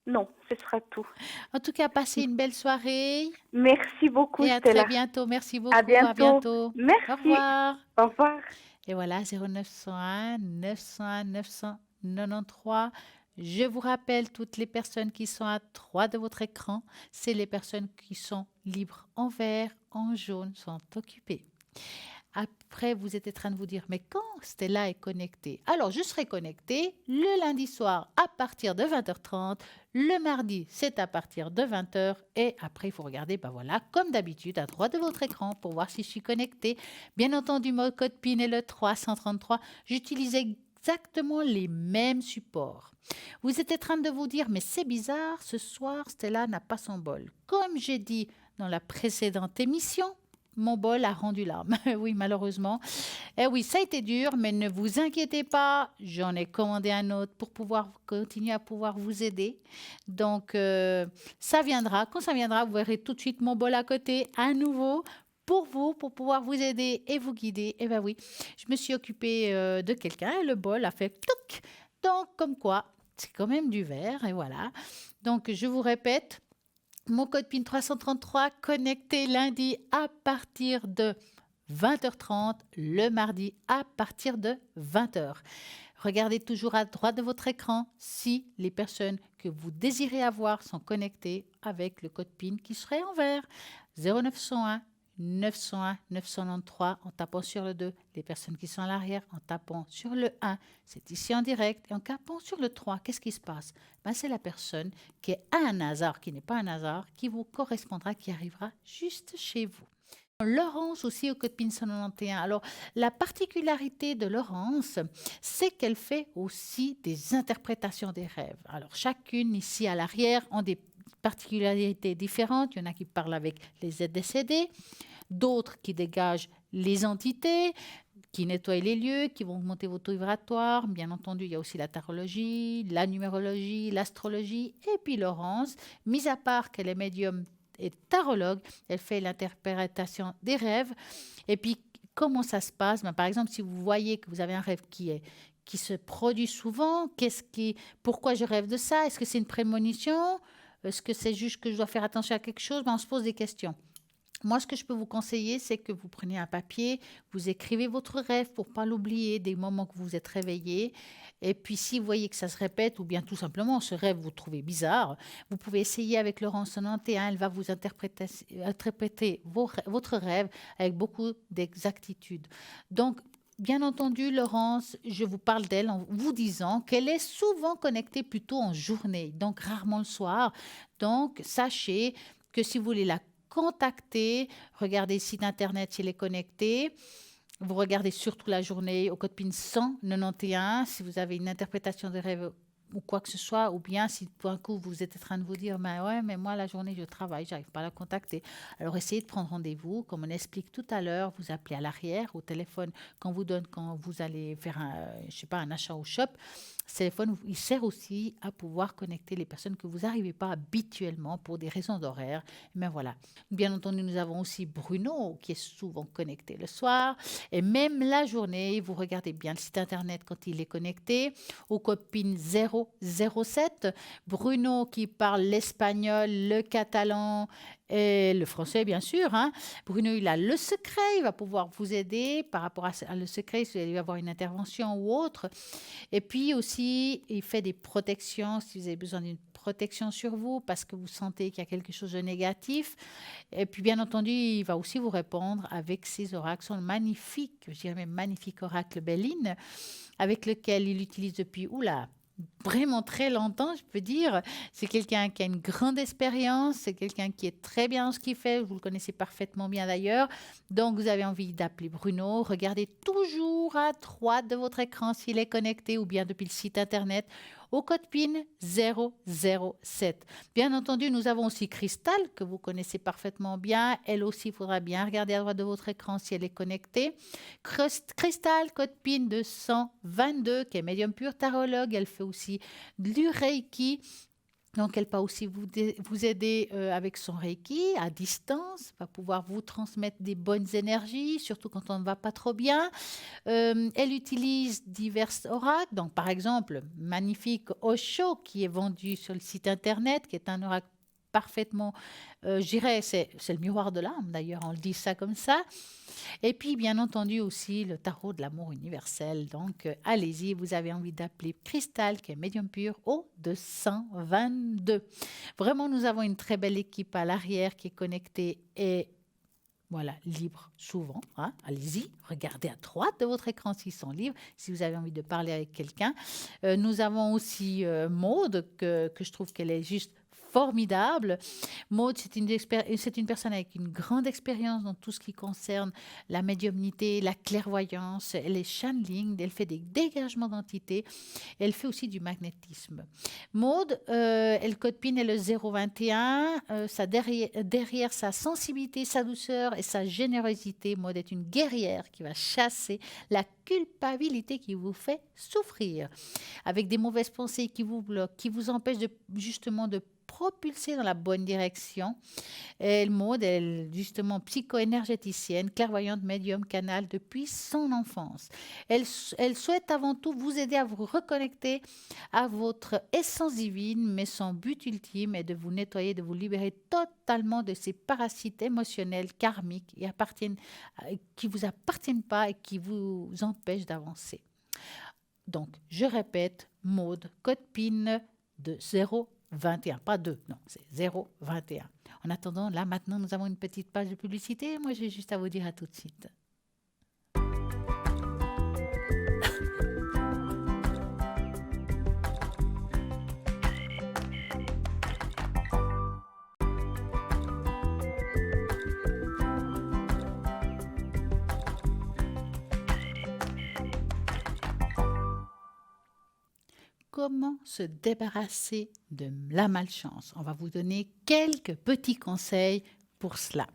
Non, ce sera tout. En tout cas, passez une belle soirée Merci beaucoup, et à Stella. très bientôt. Merci beaucoup. À À bientôt. bientôt. Merci. Au revoir. Au revoir. Et voilà, 0901 901 993. Je vous rappelle, toutes les personnes qui sont à droite de votre écran, c'est les personnes qui sont libres en vert, en jaune, sont occupées. Après, vous êtes en train de vous dire, mais quand Stella est connectée? Alors, je serai connectée le lundi soir à partir de 20h30. Le mardi, c'est à partir de 20h. Et après, il faut regarder, ben voilà, comme d'habitude, à droite de votre écran pour voir si je suis connectée. Bien entendu, mon code PIN est le 333. J'utilise exactement les mêmes supports. Vous êtes en train de vous dire, mais c'est bizarre, ce soir, Stella n'a pas son bol. Comme j'ai dit dans la précédente émission, mon bol a rendu l'âme. Oui, malheureusement. Eh oui, ça a été dur, mais ne vous inquiétez pas, j'en ai commandé un autre pour pouvoir continuer à pouvoir vous aider. Donc, ça viendra. Quand ça viendra, vous verrez tout de suite mon bol à côté, à nouveau, pour vous, pour pouvoir vous aider et vous guider. Eh bien oui, je me suis occupée de quelqu'un et le bol a fait touc. Donc, comme quoi, c'est quand même du verre, et voilà. Donc, je vous répète, mon code PIN 333, connecté lundi à partir de 20h30 le mardi à partir de 20h. Regardez toujours à droite de votre écran si les personnes que vous désirez avoir sont connectées avec le code PIN qui serait en vert. 0901 901 993 en tapant sur le 2, les personnes qui sont à l'arrière en tapant sur le 1, c'est ici en direct, et en tapant sur le 3, qu'est-ce qui se passe? C'est la personne qui est à un hasard, qui n'est pas un hasard, qui vous correspondra, qui arrivera juste chez vous. Laurence aussi au code PIN 191. Alors, la particularité de Laurence, c'est qu'elle fait aussi des interprétations des rêves. Alors, chacune ici à l'arrière ont des particularités différentes. Il y en a qui parlent avec les êtres décédés, d'autres qui dégagent les entités, qui nettoient les lieux, qui vont augmenter votre taux vibratoire. Bien entendu, il y a aussi la tarologie, la numérologie, l'astrologie. Et puis Laurence, mis à part qu'elle est médium et tarologue, elle fait l'interprétation des rêves. Et puis, comment ça se passe? Par exemple, si vous voyez que vous avez un rêve qui se produit souvent, pourquoi je rêve de ça? Est-ce que c'est une prémonition? Est-ce que c'est juste que je dois faire attention à quelque chose? On se pose des questions. Moi, ce que je peux vous conseiller, c'est que vous preniez un papier, vous écrivez votre rêve pour ne pas l'oublier des moments que vous êtes réveillé. Et puis, si vous voyez que ça se répète ou bien tout simplement ce rêve vous trouvez bizarre, vous pouvez essayer avec Laurence 91. Elle va vous interpréter votre rêve avec beaucoup d'exactitude. Donc, bien entendu, Laurence, je vous parle d'elle en vous disant qu'elle est souvent connectée plutôt en journée, donc rarement le soir. Donc, sachez que si vous voulez la contacter, regardez le site internet s'il est connecté. Vous regardez surtout la journée au code PIN 191 si vous avez une interprétation de rêve ou quoi que ce soit, ou bien si tout d'un coup vous êtes en train de vous dire ouais, mais moi la journée je travaille, j'arrive pas à la contacter. Alors essayez de prendre rendez-vous, comme on explique tout à l'heure, vous appelez à l'arrière au téléphone quand vous allez faire un achat au shop. Ce téléphone, il sert aussi à pouvoir connecter les personnes que vous n'arrivez pas habituellement pour des raisons d'horaire. Mais voilà. Bien entendu, nous avons aussi Bruno qui est souvent connecté le soir. Et même la journée, vous regardez bien le site internet quand il est connecté. Au code PIN 007, Bruno qui parle l'espagnol, le catalan et le français, bien sûr. Bruno, il a le secret. Il va pouvoir vous aider par rapport à le secret, si vous allez avoir une intervention ou autre. Et puis aussi, il fait des protections si vous avez besoin d'une protection sur vous parce que vous sentez qu'il y a quelque chose de négatif. Et puis, bien entendu, il va aussi vous répondre avec ses oracles, son magnifique, je dirais même magnifique oracle Béline, avec lequel il utilise depuis, vraiment très longtemps, je peux dire. C'est quelqu'un qui a une grande expérience, c'est quelqu'un qui est très bien dans ce qu'il fait, vous le connaissez parfaitement bien d'ailleurs. Donc, vous avez envie d'appeler Bruno, regardez toujours à droite de votre écran s'il est connecté ou bien depuis le site internet au code PIN 007. Bien entendu, nous avons aussi Cristal, que vous connaissez parfaitement bien. Elle aussi, il faudra bien regarder à droite de votre écran si elle est connectée. Cristal, code PIN 222, qui est médium pur tarologue. Elle fait aussi du Reiki. Donc, elle peut aussi vous aider avec son Reiki à distance, va pouvoir vous transmettre des bonnes énergies, surtout quand on ne va pas trop bien. Elle utilise divers oracles. Donc, par exemple, magnifique Osho qui est vendu sur le site internet, qui est un oracle parfaitement, je dirais, c'est le miroir de l'âme d'ailleurs, on le dit ça comme ça. Et puis, bien entendu, aussi le tarot de l'amour universel. Donc, allez-y, vous avez envie d'appeler Cristal, qui est médium pur, au 222. Vraiment, nous avons une très belle équipe à l'arrière qui est connectée et voilà, libre souvent. Allez-y, regardez à droite de votre écran s'ils sont libres, si vous avez envie de parler avec quelqu'un. Nous avons aussi Maude, que je trouve qu'elle est juste formidable. Maude, c'est une personne avec une grande expérience dans tout ce qui concerne la médiumnité, la clairvoyance. Elle est channeling, elle fait des dégagements d'entités. Elle fait aussi du magnétisme. Maude, elle code PIN est le 021. Derrière sa sensibilité, sa douceur et sa générosité, Maude est une guerrière qui va chasser la culpabilité qui vous fait souffrir. Avec des mauvaises pensées qui vous bloquent, qui vous empêchent justement de propulser dans la bonne direction. Et Maud, elle justement psycho-énergéticienne, clairvoyante, médium, canal depuis son enfance. Elle souhaite avant tout vous aider à vous reconnecter à votre essence divine, mais son but ultime est de vous nettoyer, de vous libérer totalement de ces parasites émotionnels, karmiques, qui ne vous appartiennent pas et qui vous empêchent d'avancer. Donc, je répète, Maud, code PIN de 021, pas 2, non, c'est 021. En attendant, là, maintenant, nous avons une petite page de publicité. Moi, j'ai juste à vous dire à tout de suite. Comment se débarrasser de la malchance? On va vous donner quelques petits conseils pour cela.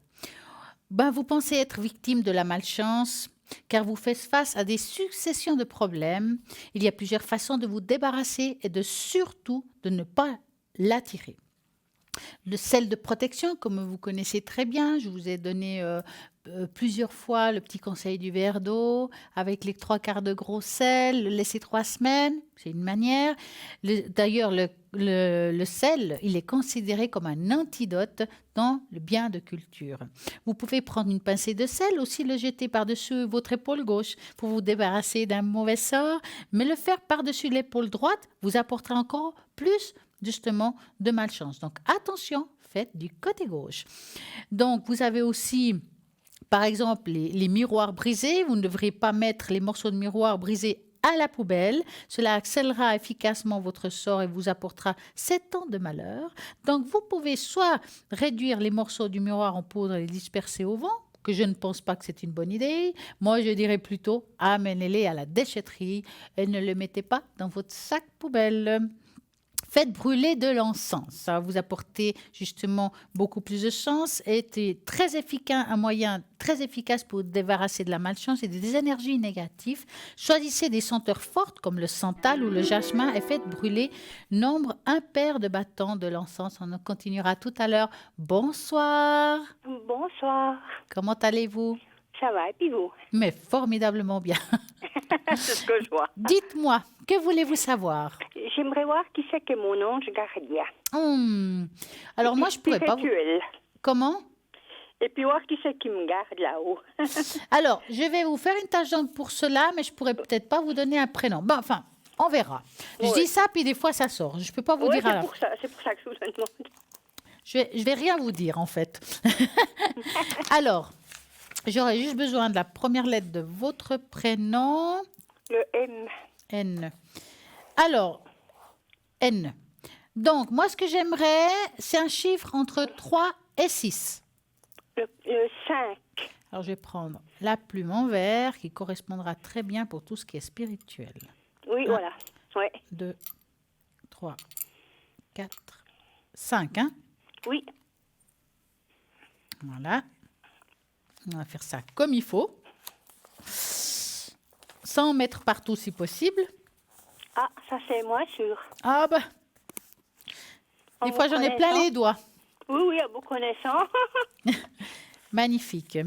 Vous pensez être victime de la malchance car vous faites face à des successions de problèmes. Il y a plusieurs façons de vous débarrasser et surtout de ne pas l'attirer. Le sel de protection, comme vous connaissez très bien, je vous ai donné plusieurs fois le petit conseil du verre d'eau avec les 3/4 de gros sel, le laisser 3 semaines, c'est une manière. D'ailleurs, le sel, il est considéré comme un antidote dans le bien de culture. Vous pouvez prendre une pincée de sel, aussi le jeter par-dessus votre épaule gauche pour vous débarrasser d'un mauvais sort, mais le faire par-dessus l'épaule droite vous apportera encore plus justement de malchance. Donc attention, faites du côté gauche. Donc vous avez aussi, par exemple, les miroirs brisés. Vous ne devrez pas mettre les morceaux de miroir brisés à la poubelle. Cela accélérera efficacement votre sort et vous apportera 7 ans de malheur. Donc vous pouvez soit réduire les morceaux du miroir en poudre et les disperser au vent, que je ne pense pas que c'est une bonne idée. Moi, je dirais plutôt amenez-les à la déchetterie et ne les mettez pas dans votre sac poubelle. Faites brûler de l'encens. Ça va vous apporter justement beaucoup plus de chance et c'est très efficace, un moyen très efficace pour vous débarrasser de la malchance et des énergies négatives. Choisissez des senteurs fortes comme le santal ou le jasmin et faites brûler nombre impair de bâtons de l'encens. On en continuera tout à l'heure. Bonsoir. Bonsoir. Comment allez-vous? Ça va, et puis vous? Mais formidablement bien. C'est ce que je vois. Dites-moi, que voulez-vous savoir? J'aimerais voir qui c'est que mon ange gardien. Alors moi, je pourrais pas vous... Comment? Et puis voir qui c'est qui me garde là-haut. Alors, je vais vous faire une tâche d'encre pour cela, mais je pourrais peut-être pas vous donner un prénom. Enfin, on verra. Je dis ça, puis des fois, ça sort. Je peux pas vous dire... C'est pour ça que je vous le demande. Je vais rien vous dire, en fait. Alors... J'aurais juste besoin de la première lettre de votre prénom. Le M. N. Alors, N. Donc, moi, ce que j'aimerais, c'est un chiffre entre 3 et 6. Le 5. Alors, je vais prendre la plume en vert qui correspondra très bien pour tout ce qui est spirituel. Oui, voilà. Ouais. 2, 3, 4, 5, hein? Oui. Voilà. On va faire ça comme il faut, sans mettre partout si possible. Ah, ça c'est moins sûr. Ah bah, des fois j'en ai plein les doigts. Oui, à vous connaissant. Magnifique.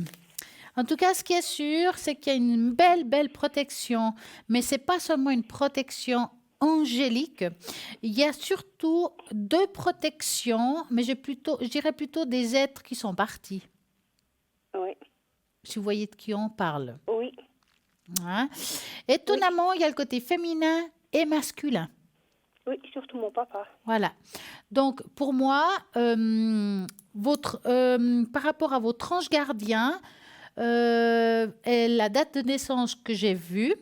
En tout cas, ce qui est sûr, c'est qu'il y a une belle protection, mais c'est pas seulement une protection angélique. Il y a surtout 2 protections, mais je dirais plutôt des êtres qui sont partis. Oui. Si vous voyez de qui on parle. Oui. Hein? Étonnamment, il y a le côté féminin et masculin. Oui, surtout mon papa. Voilà. Donc, pour moi, par rapport à votre ange gardien, et la date de naissance que j'ai vue,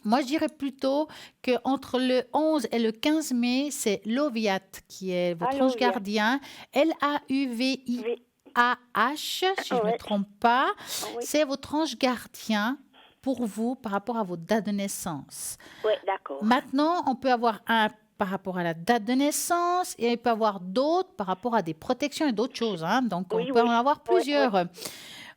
moi, je dirais plutôt qu'entre le 11 et le 15 mai, c'est Loviat qui est votre ange gardien. Lauvi. AH, si je ne me trompe pas, c'est votre ange gardien pour vous par rapport à votre date de naissance. Oui, d'accord. Maintenant, on peut avoir un par rapport à la date de naissance et il peut avoir d'autres par rapport à des protections et d'autres choses. Hein. Donc, on peut en avoir plusieurs. Oui.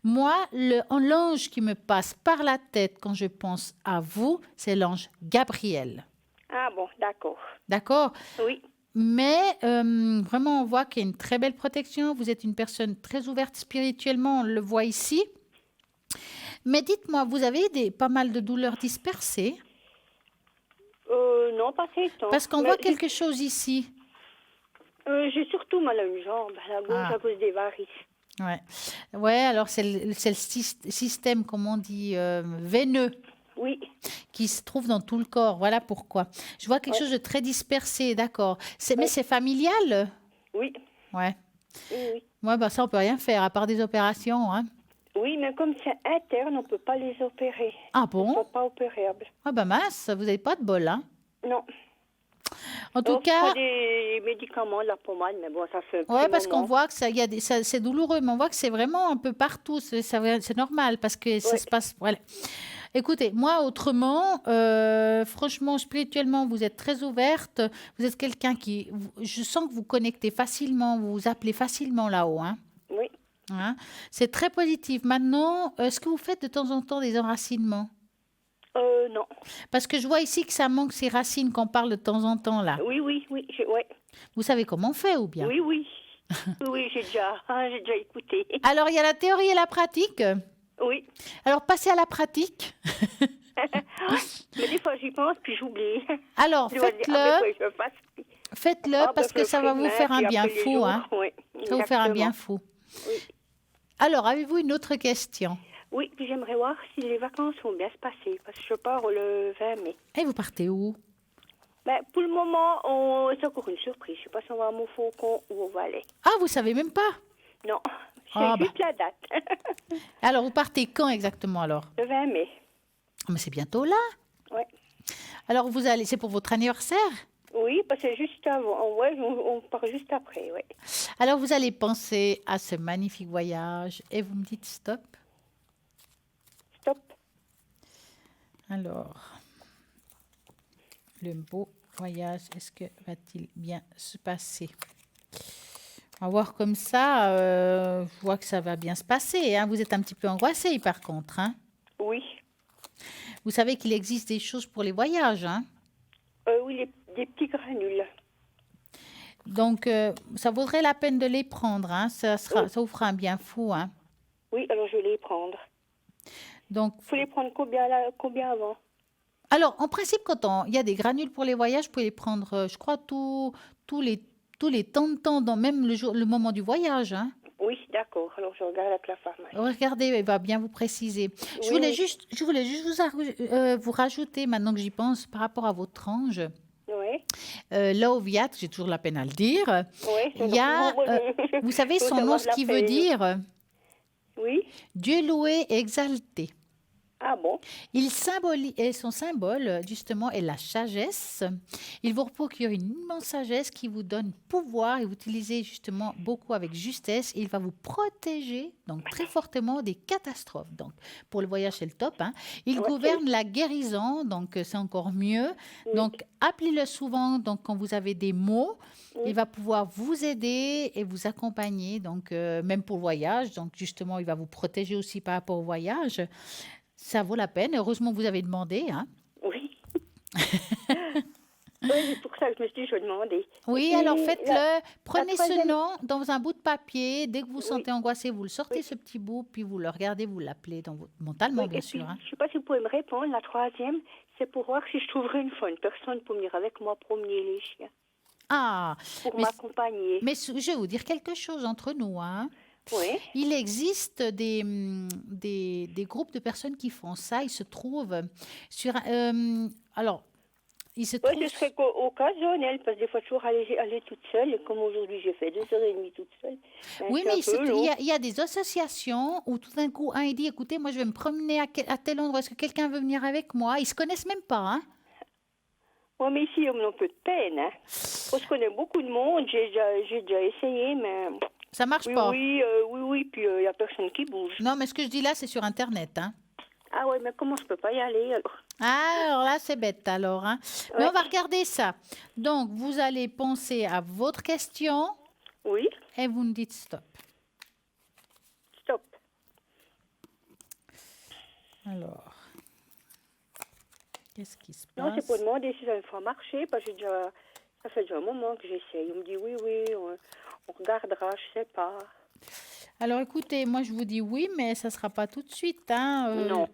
Moi, l'ange qui me passe par la tête quand je pense à vous, c'est l'ange Gabriel. Ah bon, d'accord. D'accord? Oui. mais vraiment, on voit qu'il y a une très belle protection. Vous êtes une personne très ouverte spirituellement, on le voit ici. Mais dites-moi, vous avez pas mal de douleurs dispersées? Non, pas ces temps. Parce qu'on Mais voit quelque chose ici. j'ai surtout mal à une jambe, à la gauche, Ah. à cause des varices. Ouais, ouais, alors c'est le système, comme on dit, veineux Oui, qui se trouve dans tout le corps. Voilà pourquoi. Je vois quelque Ouais. chose de très dispersé, d'accord. Mais Ouais. c'est familial? oui, Ouais. oui. Ouais, bah ça, on peut rien faire à part des opérations, hein. Oui, mais comme c'est interne, on ne peut pas les opérer. Ah Ils ne bon? sont pas opérables. Ah bah mince, vous n'avez pas de bol, hein. Non. En tout On cas, prend des médicaments, de la pommade, mais bon, ça fait un petit ouais, parce qu'on moment. voit que c'est douloureux, mais on voit que c'est vraiment un peu partout. C'est normal parce que ça Ouais. se passe. Voilà. Écoutez, moi, autrement, franchement, spirituellement, vous êtes très ouverte. Vous êtes quelqu'un je sens que vous connectez facilement, vous vous appelez facilement là-haut, hein. Oui. Hein. C'est très positif. Maintenant, est-ce que vous faites de temps en temps des enracinements? Non. Parce que je vois ici que ça manque ces racines qu'on parle de temps en temps là. Oui, oui, oui. Ouais. Vous savez comment on fait ou bien? Oui, oui. Oui, j'ai déjà écouté. Alors, il y a la théorie et la pratique. Oui. Alors, passez à la pratique. Mais des fois, j'y pense, puis j'oublie. Alors, Je dois dire, ah, ben, faites-le, faut que je fasse. faites-le Ah, ben, parce je que le ça ferai va vous demain, faire un puis bien après les fou, jours, hein. oui, Ça va vous faire un bien exactement. fou. Oui. Alors, avez-vous une autre question? Oui, puis j'aimerais voir si les vacances vont bien se passer, parce que je pars le 20 mai. Et vous partez où? Ben, pour le moment, c'est encore une surprise. Je ne sais pas si on va à Montfaucon ou au Valais. Ah, vous savez même pas? Non, c'est Ah, juste la date. Alors, vous partez quand exactement alors? Le 20 mai. Mais c'est bientôt là. Oui. Alors, c'est pour votre anniversaire? Oui, parce que c'est juste avant. Ouais, on part juste après, oui. Alors, vous allez penser à ce magnifique voyage et vous me dites stop. Stop. Alors, le beau voyage, est-ce que va-t-il bien se passer? On va voir comme ça, je vois que ça va bien se passer, hein. Vous êtes un petit peu angoissé par contre, hein. Oui. Vous savez qu'il existe des choses pour les voyages, hein. Oui, des petits granules. Donc, ça vaudrait la peine de les prendre, hein. Ça vous fera un bien fou, hein. Oui, alors je vais les prendre. Donc, Il faut les prendre combien avant? alors, en principe, quand il y a des granules pour les voyages, vous pouvez les prendre, je crois, tous les temps de temps, dans même le moment du voyage, hein. Oui, d'accord. Alors je regarde avec la pharmacie. Regardez, elle va bien vous préciser. Je Oui, voulais oui. juste vous rajouter, maintenant que j'y pense, par rapport à votre ange, Oui. l'Oviat, j'ai toujours la peine à le dire. Oui. Il y a, vous savez son nom, ce qu'il veut dire? Oui. Dieu loué et exalté. Ah bon? Il symbolise, et son symbole, justement, est la sagesse. Il vous procure une immense sagesse qui vous donne pouvoir et vous utilisez justement beaucoup avec justesse. Il va vous protéger, donc très fortement, des catastrophes. Donc, pour le voyage, c'est le top, hein. Il Ok. gouverne la guérison, donc c'est encore mieux. Oui. Donc, appelez-le souvent donc, quand vous avez des maux. Il va pouvoir vous aider et vous accompagner, donc même pour le voyage. Donc, justement, il va vous protéger aussi par rapport au voyage. Ça vaut la peine. Heureusement que vous avez demandé, hein. Oui. Oui, c'est pour ça que je me suis dit, je vais demander. Oui, Et alors la faites-le. Prenez ce troisième- nom dans un bout de papier. Dès que vous Oui. sentez angoissé, vous le sortez, Oui. ce petit bout, puis vous le regardez, vous l'appelez mentalement, Oui, bien et puis, sûr, hein. je ne sais pas si vous pouvez me répondre. La troisième, c'est pour voir si je trouverai une personne pour venir avec moi promener les chiens, Ah, pour mais, m'accompagner. mais je vais vous dire quelque chose entre nous, hein. Oui. Il existe des groupes de personnes qui font ça. Ils se trouvent sur... alors, ils se Oui, trouvent... ce serait occasionnel, parce que des fois, toujours aller toute seule. Et comme aujourd'hui, j'ai fait 2h30 toute seule. Ben, Oui, c'est mais un peu long. il y a des associations où tout d'un coup, un il dit, écoutez, moi je vais me promener à tel endroit, est-ce que quelqu'un veut venir avec moi? Ils se connaissent même pas, hein. Oui, mais ici, on a un peu de peine. Hein. On se connaît beaucoup de monde. J'ai déjà essayé, mais... Ça marche Oui, pas. oui, puis il n'y a personne qui bouge. Non, mais ce que je dis là, c'est sur Internet, hein. Ah ouais, mais comment je peux pas y aller, alors? Ah, alors là, c'est bête, alors, hein. Mais Ouais. on va regarder ça. Donc, vous allez penser à votre question Oui, et vous me dites stop. stop. Alors, qu'est-ce qui se Non, passe? c'est pour demander si ça me fera marcher, parce que Ça fait déjà un moment que j'essaye. On me dit oui, on regardera, je sais pas. Alors écoutez, moi je vous dis oui, mais ça ne sera pas tout de suite. Hein, Non.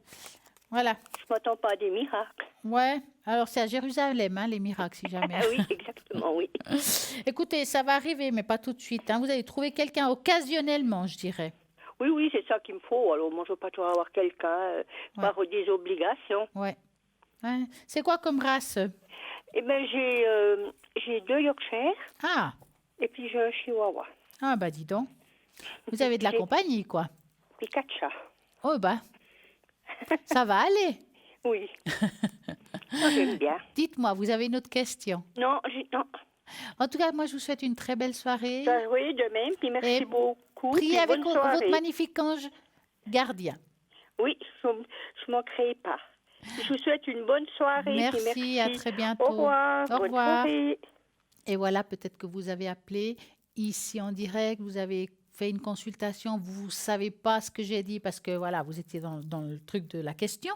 Voilà. Je m'attends pas à des miracles. Ouais. Alors c'est à Jérusalem, hein, les miracles, si jamais. Ah oui, exactement, oui. Écoutez, ça va arriver, mais pas tout de suite. Hein. Vous allez trouver quelqu'un occasionnellement, je dirais. Oui, c'est ça qu'il me faut. Alors moi, je veux pas toujours avoir quelqu'un par des obligations. Ouais. Ouais. C'est quoi comme race? Eh bien, j'ai 2 Yorkshire Ah. et puis j'ai un Chihuahua. Ah bah dis donc. Vous avez de la J'ai- compagnie, quoi. Puis 4 chats. Oh bah. Ça va aller. Oui. Moi, j'aime bien. Dites-moi, vous avez une autre question? Non. En tout cas, moi, je vous souhaite une très belle soirée. Oui, de même. Puis merci Et beaucoup. Priez puis avec bonne votre soirée. magnifique ange gardien. Oui, je manquerai pas. Je vous souhaite une bonne soirée. puis Merci, à très bientôt. Au revoir. Au Bonne revoir. soirée. Et voilà, peut-être que vous avez appelé ici en direct, vous avez fait une consultation, vous ne savez pas ce que j'ai dit parce que voilà, vous étiez dans le truc de la question.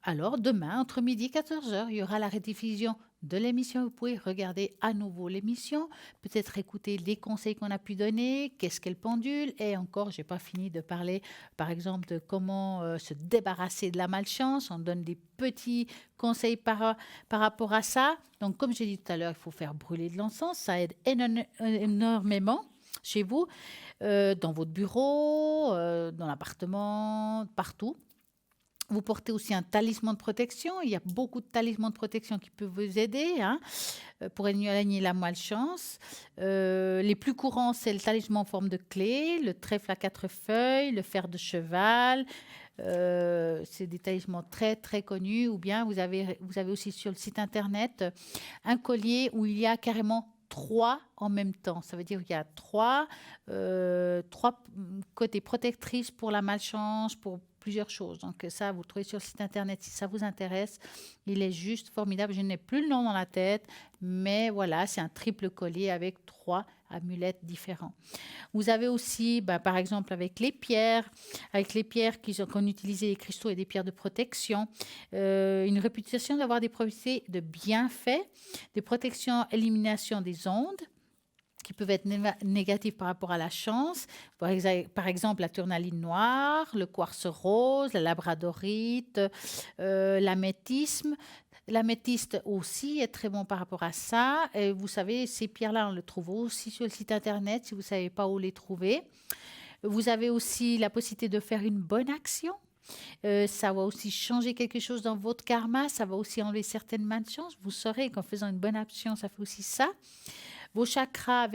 Alors, demain, entre midi et 14h, il y aura la rediffusion de l'émission. Vous pouvez regarder à nouveau l'émission, peut-être écouter les conseils qu'on a pu donner, qu'est-ce qu'est le pendule. Et encore, je n'ai pas fini de parler, par exemple, de comment se débarrasser de la malchance. On donne des petits conseils par rapport à ça. Donc, comme j'ai dit tout à l'heure, il faut faire brûler de l'encens. Ça aide énormément chez vous, dans votre bureau, dans l'appartement, partout. Vous portez aussi un talisman de protection. Il y a beaucoup de talismans de protection qui peuvent vous aider pour éloigner la malchance. Les plus courants, c'est le talisman en forme de clé, le trèfle à 4 feuilles, le fer de cheval. C'est des talismans très, très connus. Ou bien vous avez aussi sur le site internet un collier où il y a carrément 3 en même temps. Ça veut dire qu'il y a 3 côtés protectrices pour la malchance, pour plusieurs choses. Donc ça, vous le trouvez sur le site internet si ça vous intéresse. Il est juste formidable. Je n'ai plus le nom dans la tête, mais voilà, c'est un triple collier avec 3 amulettes différents. Vous avez aussi, par exemple, avec les pierres qu'on utilisait, les cristaux et des pierres de protection, une réputation d'avoir des propriétés de bienfaits, des protections, élimination des ondes, qui peuvent être négatives par rapport à la chance. Par exemple, la tourmaline noire, le quartz rose, la labradorite, l'améthyste. L'améthyste aussi est très bon par rapport à ça. Et vous savez, ces pierres-là, on les trouve aussi sur le site internet si vous ne savez pas où les trouver. Vous avez aussi la possibilité de faire une bonne action. Ça va aussi changer quelque chose dans votre karma. Ça va aussi enlever certaines malchances. Vous saurez qu'en faisant une bonne action, ça fait aussi ça. Vos chakras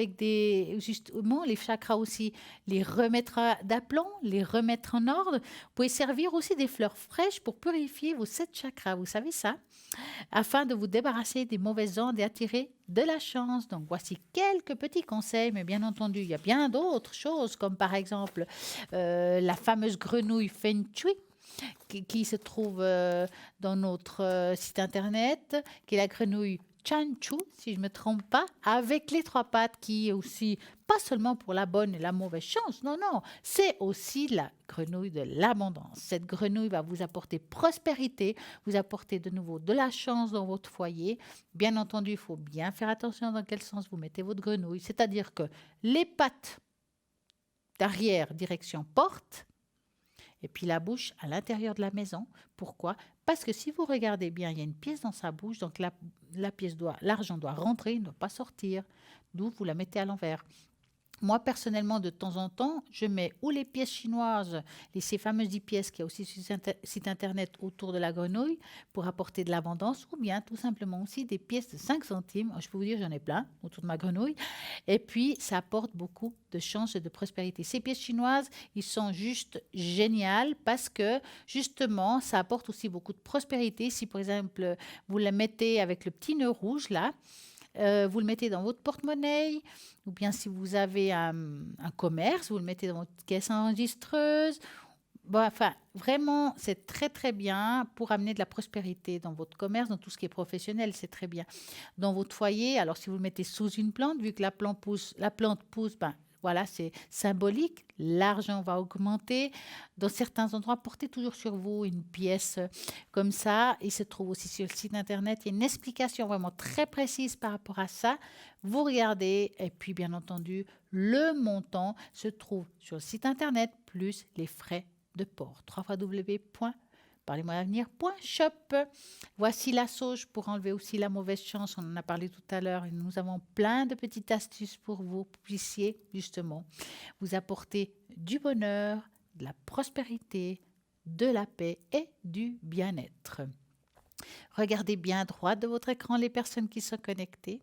justement, les chakras aussi, les remettre d'aplomb, les remettre en ordre. Vous pouvez servir aussi des fleurs fraîches pour purifier vos 7 chakras, vous savez ça, afin de vous débarrasser des mauvaises ondes et attirer de la chance. Donc voici quelques petits conseils, mais bien entendu, il y a bien d'autres choses, comme par exemple la fameuse grenouille Feng Shui, qui se trouve dans notre site internet, qui est la grenouille Chanchu, si je ne me trompe pas, avec les 3 pattes, qui est aussi pas seulement pour la bonne et la mauvaise chance, non, c'est aussi la grenouille de l'abondance. Cette grenouille va vous apporter prospérité, vous apporter de nouveau de la chance dans votre foyer. Bien entendu, il faut bien faire attention dans quel sens vous mettez votre grenouille, c'est-à-dire que les pattes d'arrière, direction porte, et puis la bouche à l'intérieur de la maison. Pourquoi? Parce que si vous regardez bien, il y a une pièce dans sa bouche, donc l'argent doit rentrer, il ne doit pas sortir, d'où vous la mettez à l'envers. Moi, personnellement, de temps en temps, je mets ou les pièces chinoises, ces fameuses 10 pièces qu'il y a aussi sur le site internet autour de la grenouille pour apporter de l'abondance, ou bien tout simplement aussi des pièces de 5 centimes. Je peux vous dire, j'en ai plein autour de ma grenouille. Et puis, ça apporte beaucoup de chance et de prospérité. Ces pièces chinoises, ils sont juste géniales parce que, justement, ça apporte aussi beaucoup de prospérité. Si, par exemple, vous la mettez avec le petit nœud rouge, là, vous le mettez dans votre porte-monnaie, ou bien si vous avez un commerce, vous le mettez dans votre caisse enregistreuse. Enfin, vraiment, c'est très, très bien pour amener de la prospérité dans votre commerce, dans tout ce qui est professionnel, c'est très bien. Dans votre foyer, alors si vous le mettez sous une plante, vu que la plante pousse, voilà, c'est symbolique. L'argent va augmenter. Dans certains endroits, portez toujours sur vous une pièce comme ça. Il se trouve aussi sur le site internet. Il y a une explication vraiment très précise par rapport à ça. Vous regardez et puis bien entendu, le montant se trouve sur le site internet plus les frais de port. www.parlez-moi-d'avenir.shop. Voici la sauge pour enlever aussi la mauvaise chance. On en a parlé tout à l'heure. Et nous avons plein de petites astuces pour vous puissiez justement vous apporter du bonheur, de la prospérité, de la paix et du bien-être. Regardez bien à droite de votre écran les personnes qui sont connectées.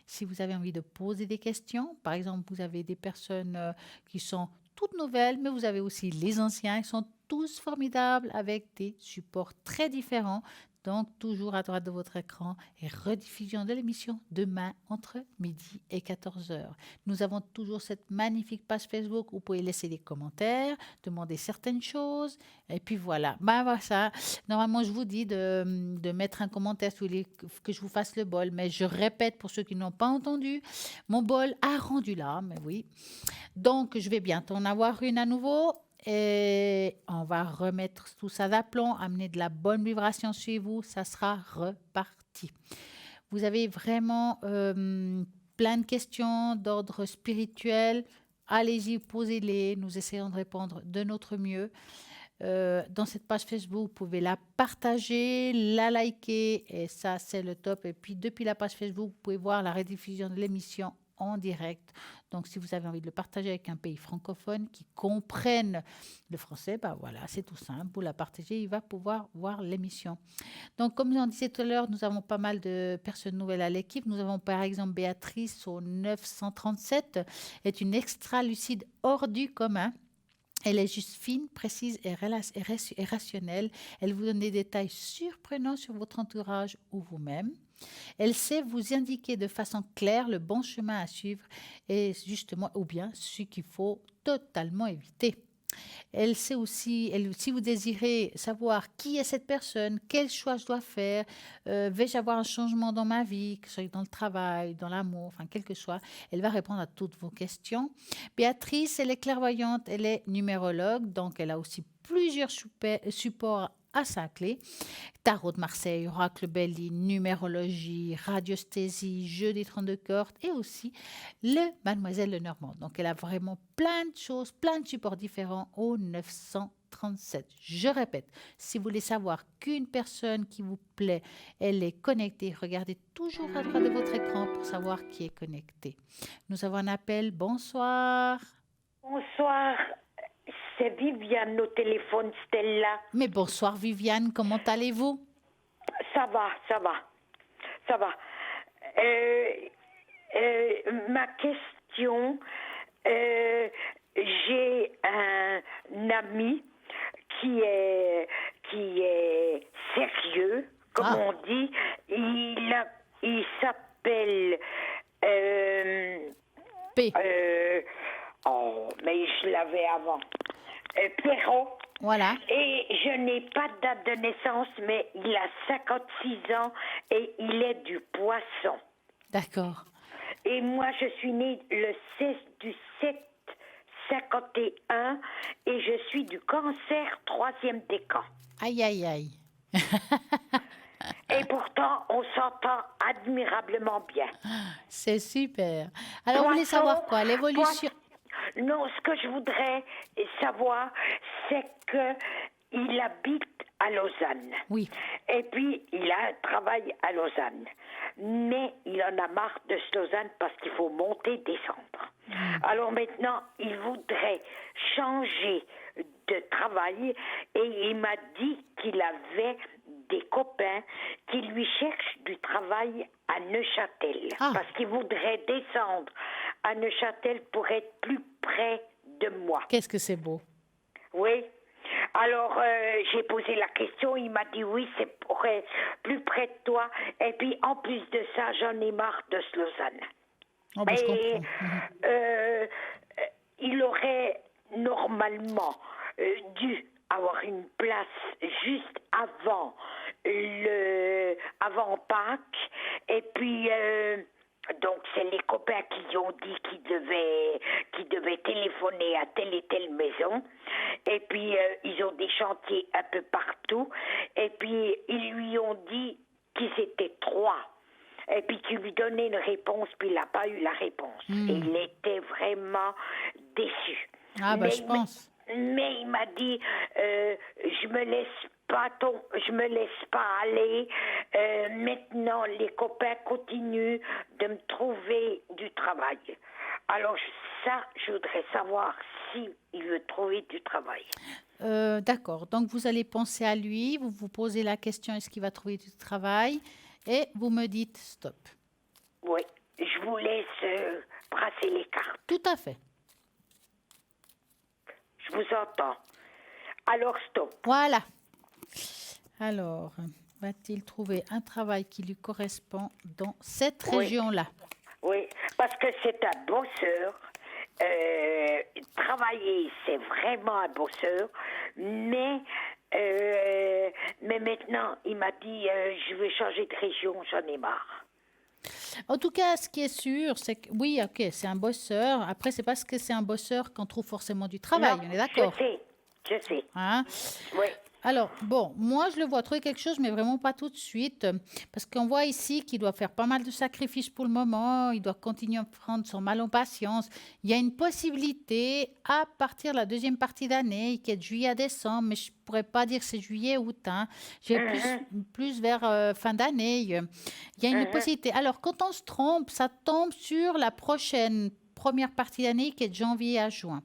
Si vous avez envie de poser des questions, par exemple, vous avez des personnes qui sont toutes nouvelles, mais vous avez aussi les anciens, ils sont tous formidables avec des supports très différents. Donc, toujours à droite de votre écran et rediffusion de l'émission demain entre midi et 14h. Nous avons toujours cette magnifique page Facebook où vous pouvez laisser des commentaires, demander certaines choses. Et puis voilà. Voilà. Normalement, je vous dis de mettre un commentaire si vous voulez que je vous fasse le bol. Mais je répète pour ceux qui n'ont pas entendu, mon bol a rendu là, mais oui. Donc, je vais bientôt en avoir une à nouveau. Et on va remettre tout ça d'aplomb, amener de la bonne vibration chez vous, ça sera reparti. Vous avez vraiment plein de questions d'ordre spirituel, allez-y, posez-les, nous essayons de répondre de notre mieux. Dans cette page Facebook, vous pouvez la partager, la liker, et ça c'est le top. Et puis depuis la page Facebook, vous pouvez voir la rediffusion de l'émission en direct. Donc, si vous avez envie de le partager avec un pays francophone qui comprenne le français, ben voilà, c'est tout simple. Vous la partagez, il va pouvoir voir l'émission. Donc, comme on disait tout à l'heure, nous avons pas mal de personnes nouvelles à l'équipe. Nous avons par exemple Béatrice au 937, est une extra lucide hors du commun. Elle est juste fine, précise et rationnelle. Elle vous donne des détails surprenants sur votre entourage ou vous-même. Elle sait vous indiquer de façon claire le bon chemin à suivre et justement, ou bien ce qu'il faut totalement éviter. Elle sait aussi, si vous désirez savoir qui est cette personne, quel choix je dois faire, vais-je avoir un changement dans ma vie, que ce soit dans le travail, dans l'amour, enfin quel que soit, elle va répondre à toutes vos questions. Béatrice, elle est clairvoyante, elle est numérologue, donc elle a aussi plusieurs supports à sa clé. Tarot de Marseille, oracle Belli, numérologie, radiesthésie, jeu des 32 cordes et aussi le Mademoiselle Lenormand. Donc elle a vraiment plein de choses, plein de supports différents au 937. Je répète, si vous voulez savoir qu'une personne qui vous plaît, elle est connectée, regardez toujours à droite de votre écran pour savoir qui est connecté. Nous avons un appel. Bonsoir. Bonsoir. C'est Viviane au téléphone, Stella. Mais bonsoir Viviane, comment allez-vous? Ça va. Ma question, j'ai un ami qui est sérieux, comme on dit. Il s'appelle P. Mais je l'avais avant. Pierrot. Voilà. Et je n'ai pas de date de naissance, mais il a 56 ans et il est du Poisson. D'accord. Et moi, je suis née le 16 du 7 51 et je suis du Cancer, 3e décan. Aïe, aïe, aïe. Et pourtant, on s'entend admirablement bien. C'est super. Alors, vous voulez savoir quoi? L'évolution? Non, ce que je voudrais savoir, c'est qu'il habite à Lausanne. Oui. Et puis, il a un travail à Lausanne. Mais il en a marre de ce Lausanne parce qu'il faut monter, descendre. Alors maintenant, il voudrait changer de travail et il m'a dit qu'il avait des copains qui lui cherchent du travail à Neuchâtel. Parce qu'il voudrait descendre à Neuchâtel pour être plus près de moi. Qu'est-ce que c'est beau. Oui. Alors, j'ai posé la question, il m'a dit oui, c'est pour être plus près de toi. Et puis, en plus de ça, j'en ai marre de ce Lausanne. Oh, ben, je comprends. Il aurait normalement dû avoir une place juste avant Pâques. Et puis, Donc, c'est les copains qui ont dit qu'ils devaient téléphoner à telle et telle maison. Et puis, ils ont des chantiers un peu partout. Et puis, ils lui ont dit qu'ils étaient 3. Et puis, tu lui donnais une réponse, puis il n'a pas eu la réponse. Et il était vraiment déçu. Ah, bah, je pense. Mais il m'a dit, je me laisse pas aller. Maintenant, les copains continuent de me trouver du travail. Alors ça, je voudrais savoir si il veut trouver du travail. D'accord. Donc, vous allez penser à lui, vous vous posez la question, est-ce qu'il va trouver du travail? Et vous me dites stop. Oui, je vous laisse brasser les cartes. Tout à fait. Je vous entends. Alors, stop. Voilà. Alors, va-t-il trouver un travail qui lui correspond dans cette région-là? Oui, parce que c'est un bosseur. Travailler, c'est vraiment un bosseur. Mais maintenant, il m'a dit, je veux changer de région, j'en ai marre. En tout cas, ce qui est sûr, c'est que oui, ok, c'est un bosseur. Après, c'est parce que c'est un bosseur qu'on trouve forcément du travail. Non, On est d'accord? Je sais. Hein? Oui. Alors, bon, moi, je le vois trouver quelque chose, mais vraiment pas tout de suite. Parce qu'on voit ici qu'il doit faire pas mal de sacrifices pour le moment. Il doit continuer à prendre son mal en patience. Il y a une possibilité à partir de la deuxième partie d'année, qui est de juillet à décembre, mais je pourrais pas dire que c'est juillet ou août. Hein. J'ai plus vers fin d'année. Il y a une possibilité. Alors, quand on se trompe, ça tombe sur la prochaine première partie d'année, qui est de janvier à juin.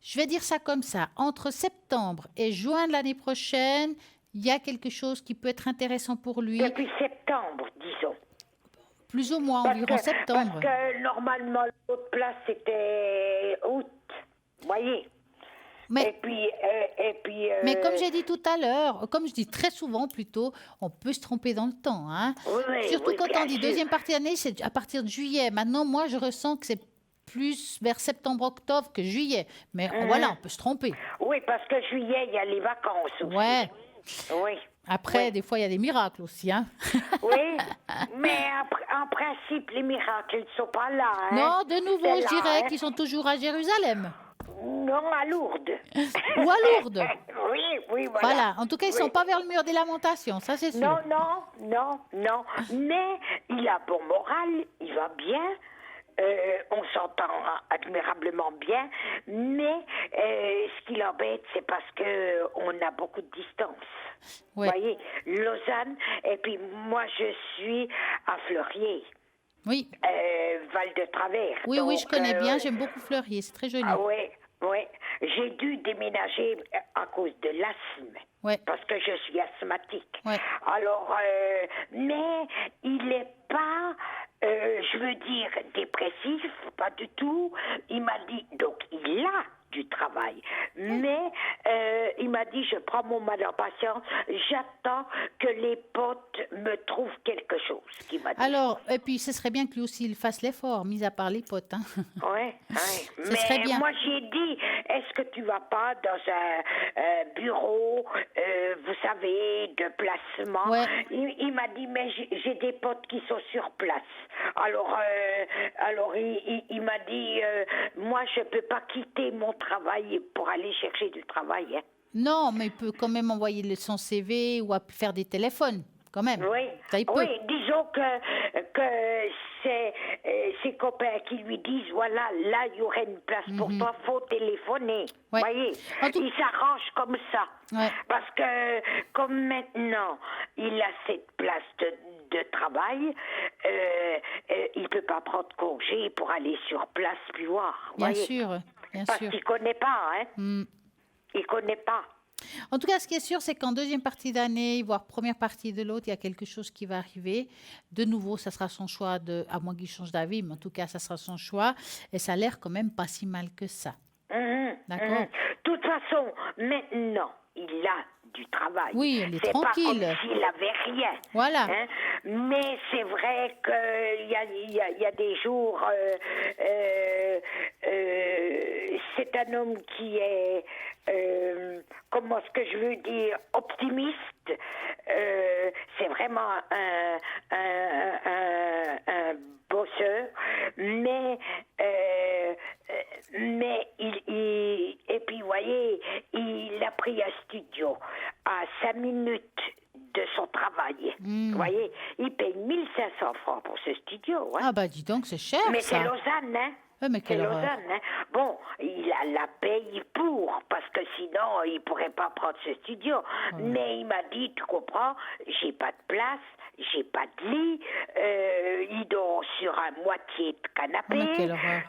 Je vais dire ça comme ça. Entre septembre et juin de l'année prochaine, il y a quelque chose qui peut être intéressant pour lui. Depuis septembre, disons. Plus ou moins, environ septembre. Parce que normalement, l'autre place, c'était août. Vous voyez? Mais comme j'ai dit tout à l'heure, comme je dis très souvent plutôt, on peut se tromper dans le temps. Hein. Surtout quand on dit deuxième partie d'année, c'est à partir de juillet. Maintenant, moi, je ressens que c'est plus vers septembre-octobre que juillet. Mais voilà, on peut se tromper. Oui, parce que juillet, il y a les vacances aussi. Ouais. Oui. Après, des fois, il y a des miracles aussi. Hein. Oui, mais en principe, les miracles, ils ne sont pas là. Hein. Non, de nouveau, je dirais qu'ils sont toujours à Jérusalem. Non, à Lourdes. Ou à Lourdes. Oui, voilà. Voilà, en tout cas, ils ne sont pas vers le mur des lamentations, ça c'est sûr. Non. Mais il a bon moral, il va bien. On s'entend admirablement bien, mais ce qui l'embête, c'est parce que on a beaucoup de distance. Ouais. Vous voyez, Lausanne, et puis moi je suis à Fleurier. Oui. Val de Travers. Oui, donc, je connais bien, j'aime beaucoup Fleurier, c'est très joli. Ah oui. J'ai dû déménager à cause de l'asthme. Ouais. Parce que je suis asthmatique. Ouais. Alors, mais il n'est pas, je veux dire, dépressif, pas du tout. Il m'a dit, donc il a du travail. Mais il m'a dit, je prends mon mal en patience, j'attends que les potes me trouvent quelque chose. Qu'il m'a dit. Alors, et puis ce serait bien que lui aussi il fasse l'effort, mis à part les potes. Hein. Oui. Ce serait bien. Moi j'ai dit, est-ce que tu vas pas dans un bureau, vous savez, de placement? Ouais. Il m'a dit, mais j'ai des potes qui sont sur place. Alors il m'a dit, moi je peux pas quitter mon travail pour aller chercher du travail. Hein. Non, mais il peut quand même envoyer son CV ou faire des téléphones, quand même. Oui, Ça, il peut. oui, disons que c'est ses copains qui lui disent, voilà, là, il y aurait une place pour toi, faut téléphoner. Ouais. Voyez, il s'arrange comme ça. Ouais. Parce que, comme maintenant, il a cette place de travail, il ne peut pas prendre congé pour aller sur place puis voir. Bien voyez. sûr. Parce qu'il ne connaît pas, hein. Il ne connaît pas. En tout cas, ce qui est sûr, c'est qu'en deuxième partie d'année, voire première partie de l'autre, il y a quelque chose qui va arriver. De nouveau, ça sera son choix, à moins qu'il change d'avis, mais en tout cas, ça sera son choix. Et ça a l'air quand même pas si mal que ça. D'accord. De toute façon, maintenant, il a du travail. Oui, il est c'est tranquille. C'est pas comme s'il n'avait rien. Voilà. Hein? Mais c'est vrai qu'il y a des jours... c'est un homme qui est... comment est-ce que je veux dire, optimiste. C'est vraiment un bosseur, mais et puis, vous voyez, il a pris un studio à 5 minutes de son travail. Vous voyez, il paye 1500 francs pour ce studio. Hein. Ah bah dis donc, c'est cher Mais ça. c'est Lausanne, hein. Ouais, mais C'est quelle horreur. Lausanne, hein. Bon, il a la paye pour, parce que sinon, il pourrait pas prendre ce studio. Mais il m'a dit, tu comprends, j'ai pas de place, j'ai pas de lit, il dort sur un moitié de canapé. Mais quelle horreur.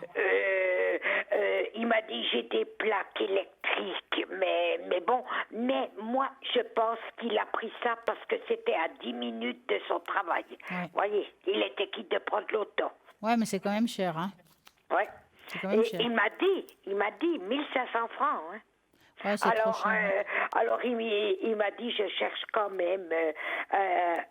Il m'a dit, j'ai des plaques électriques, mais bon, mais moi, je pense qu'il a pris ça parce que c'était à 10 minutes de son travail. Ouais. Vous voyez, il était quitte de prendre l'auto. Ouais, mais c'est quand même cher, hein. Ouais. C'est quand même Et cher. il m'a dit 1500 francs. Hein. Ouais, c'est trop cher. Alors il m'a dit, je cherche quand même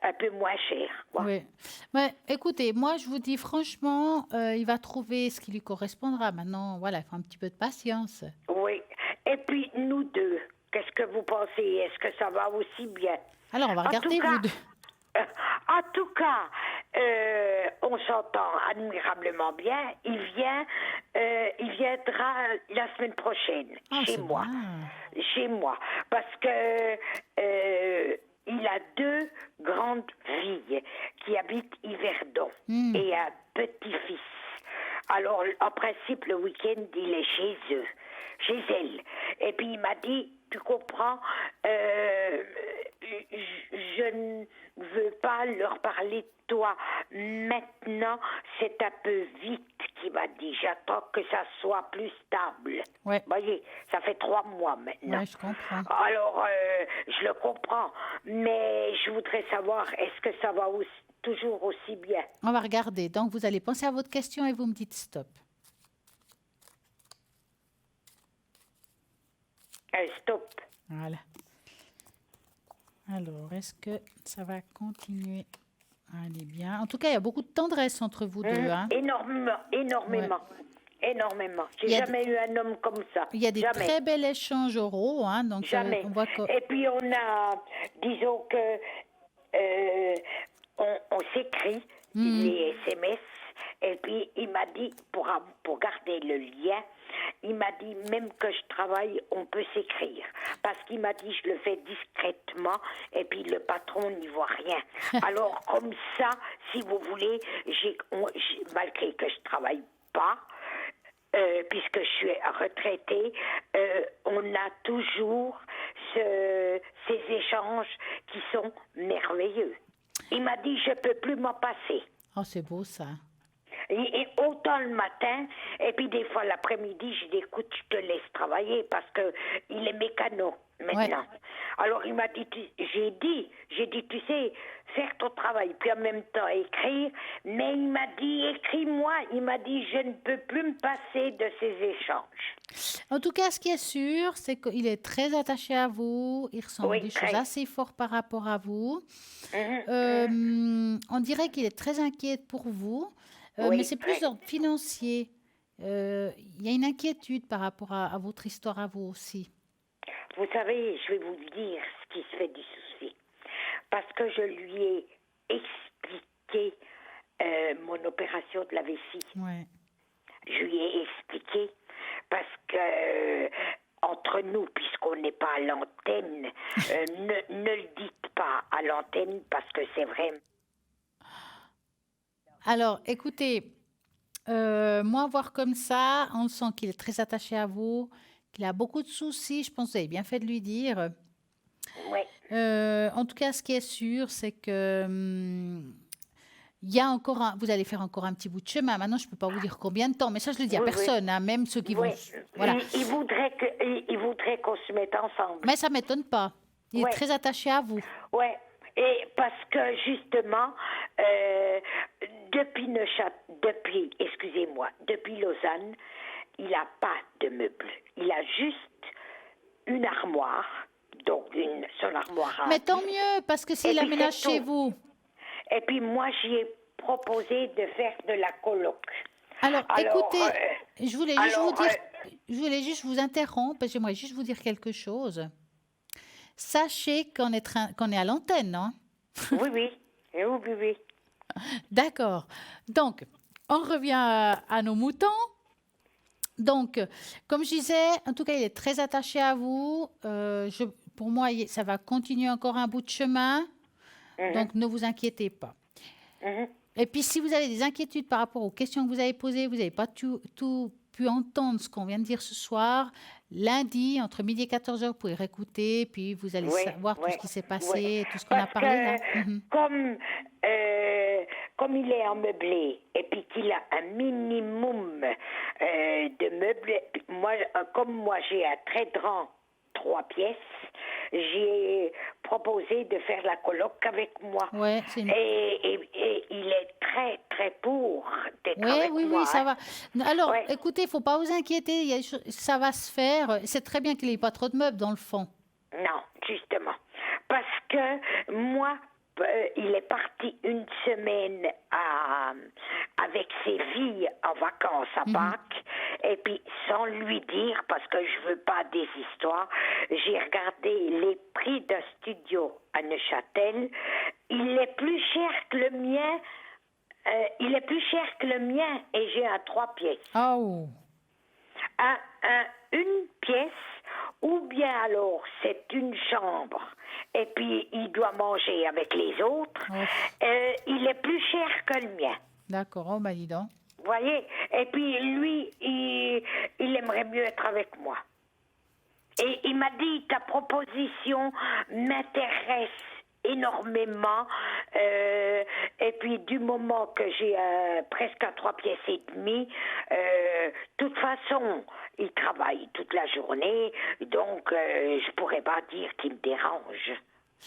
un peu moins cher. Quoi. Oui. Mais écoutez, moi, je vous dis franchement, il va trouver ce qui lui correspondra. Maintenant, voilà, il faut un petit peu de patience. Oui. Et puis, nous deux, qu'est-ce que vous pensez? Est-ce que ça va aussi bien? Alors, on va En regarder, tout cas, vous deux. En tout cas, on s'entend admirablement bien. Il viendra la semaine prochaine Ah, chez c'est moi. bien. Chez moi. Parce que il a 2 grandes filles qui habitent Yverdon et un petit-fils. Alors, en principe, le week-end, il est chez eux, chez elle. Et puis, il m'a dit, tu comprends, je ne veux pas leur parler de toi. Maintenant, c'est un peu vite qu'il m'a dit. J'attends que ça soit plus stable. Ouais. Vous voyez, ça fait 3 mois maintenant. Ouais, je comprends. Alors, je le comprends. Mais je voudrais savoir, est-ce que ça va toujours aussi bien? On va regarder. Donc, vous allez penser à votre question et vous me dites stop. Stop. Voilà. Alors, est-ce que ça va continuer à aller bien? En tout cas, il y a beaucoup de tendresse entre vous deux. Hein. Énormément. J'ai Il y a jamais eu un homme comme ça. Il y a des Jamais. très bels échanges oraux. Hein, donc, Jamais. on voit que... Et puis on a, disons que, on s'écrit les SMS. Et puis il m'a dit, pour garder le lien, il m'a dit même que je travaille, on peut s'écrire. Parce qu'il m'a dit, je le fais discrètement, et puis le patron n'y voit rien. Alors comme ça, si vous voulez, malgré que je travaille pas, puisque je suis retraitée, on a toujours ces échanges qui sont merveilleux. Il m'a dit, je peux plus m'en passer. Oh, c'est beau ça. Et autant le matin, et puis des fois l'après-midi, je dis, écoute, je te laisse travailler parce que il est mécano maintenant. Ouais. Alors il m'a dit, j'ai dit, tu sais, faire ton travail, puis en même temps écrire, mais il m'a dit, écris-moi, il m'a dit, je ne peux plus me passer de ces échanges. En tout cas, ce qui est sûr, c'est qu'il est très attaché à vous, il ressent des choses assez fortes par rapport à vous. On dirait qu'il est très inquiet pour vous. Mais c'est plus financier. Il y a une inquiétude par rapport à votre histoire à vous aussi. Vous savez, je vais vous dire ce qui se fait du souci. Parce que je lui ai expliqué mon opération de la vessie. Ouais. Je lui ai expliqué parce que entre nous, puisqu'on n'est pas à l'antenne, ne le dites pas à l'antenne parce que c'est vrai. Alors, écoutez, moi, voir comme ça, on sent qu'il est très attaché à vous, qu'il a beaucoup de soucis. Je pense que vous avez bien fait de lui dire. Oui. En tout cas, ce qui est sûr, c'est que il y a encore vous allez faire encore un petit bout de chemin. Maintenant, je ne peux pas vous dire combien de temps, mais ça, je le dis à personne, hein, même ceux qui vont... Voilà. Il voudrait qu'on se mette ensemble. Mais ça ne m'étonne pas. Il est très attaché à vous. Oui. Et parce que justement, depuis Lausanne, il n'a pas de meubles. Il a juste une armoire, donc son armoire. Mais tant mieux, parce que s'il aménage chez vous. Et puis moi, j'y ai proposé de faire de la coloc. Alors écoutez, je voulais juste vous interrompre, parce que j'aimerais juste vous dire quelque chose. Sachez qu'on est à l'antenne, non? Oui. D'accord. Donc, on revient à nos moutons. Donc, comme je disais, en tout cas, il est très attaché à vous. Pour moi, ça va continuer encore un bout de chemin. Donc, ne vous inquiétez pas. Et puis, si vous avez des inquiétudes par rapport aux questions que vous avez posées, vous n'avez pas tout pu entendre ce qu'on vient de dire ce soir, lundi, entre midi et 14h, vous pouvez réécouter, puis vous allez savoir tout ce qui s'est passé, tout ce qu'on a Parce parlé là. Comme il est en meublé et puis qu'il a un minimum de meubles, comme moi j'ai un très grand 3 pièces, j'ai proposé de faire la coloc avec moi. Ouais, et il est très très pour d'être avec moi. Oui, ça va. Alors, écoutez, il ne faut pas vous inquiéter, ça va se faire. C'est très bien qu'il n'y ait pas trop de meubles dans le fond. Non, justement. Parce que moi, il est parti une semaine avec ses filles en vacances à Pâques, et puis sans lui dire, parce que je veux pas des histoires, j'ai regardé les prix d'un studio à Neuchâtel. Il est plus cher que le mien. Et j'ai un 3 pièces. Oh. Une pièce, ou bien alors c'est une chambre et puis il doit manger avec les autres, il est plus cher que le mien. D'accord, oh bah dis donc. Vous voyez? Et puis lui, il aimerait mieux être avec moi. Et il m'a dit, ta proposition m'intéresse énormément, et puis du moment que j'ai presque un 3 pièces et demi, de toute façon il travaille toute la journée, donc je pourrais pas dire qu'il me dérange,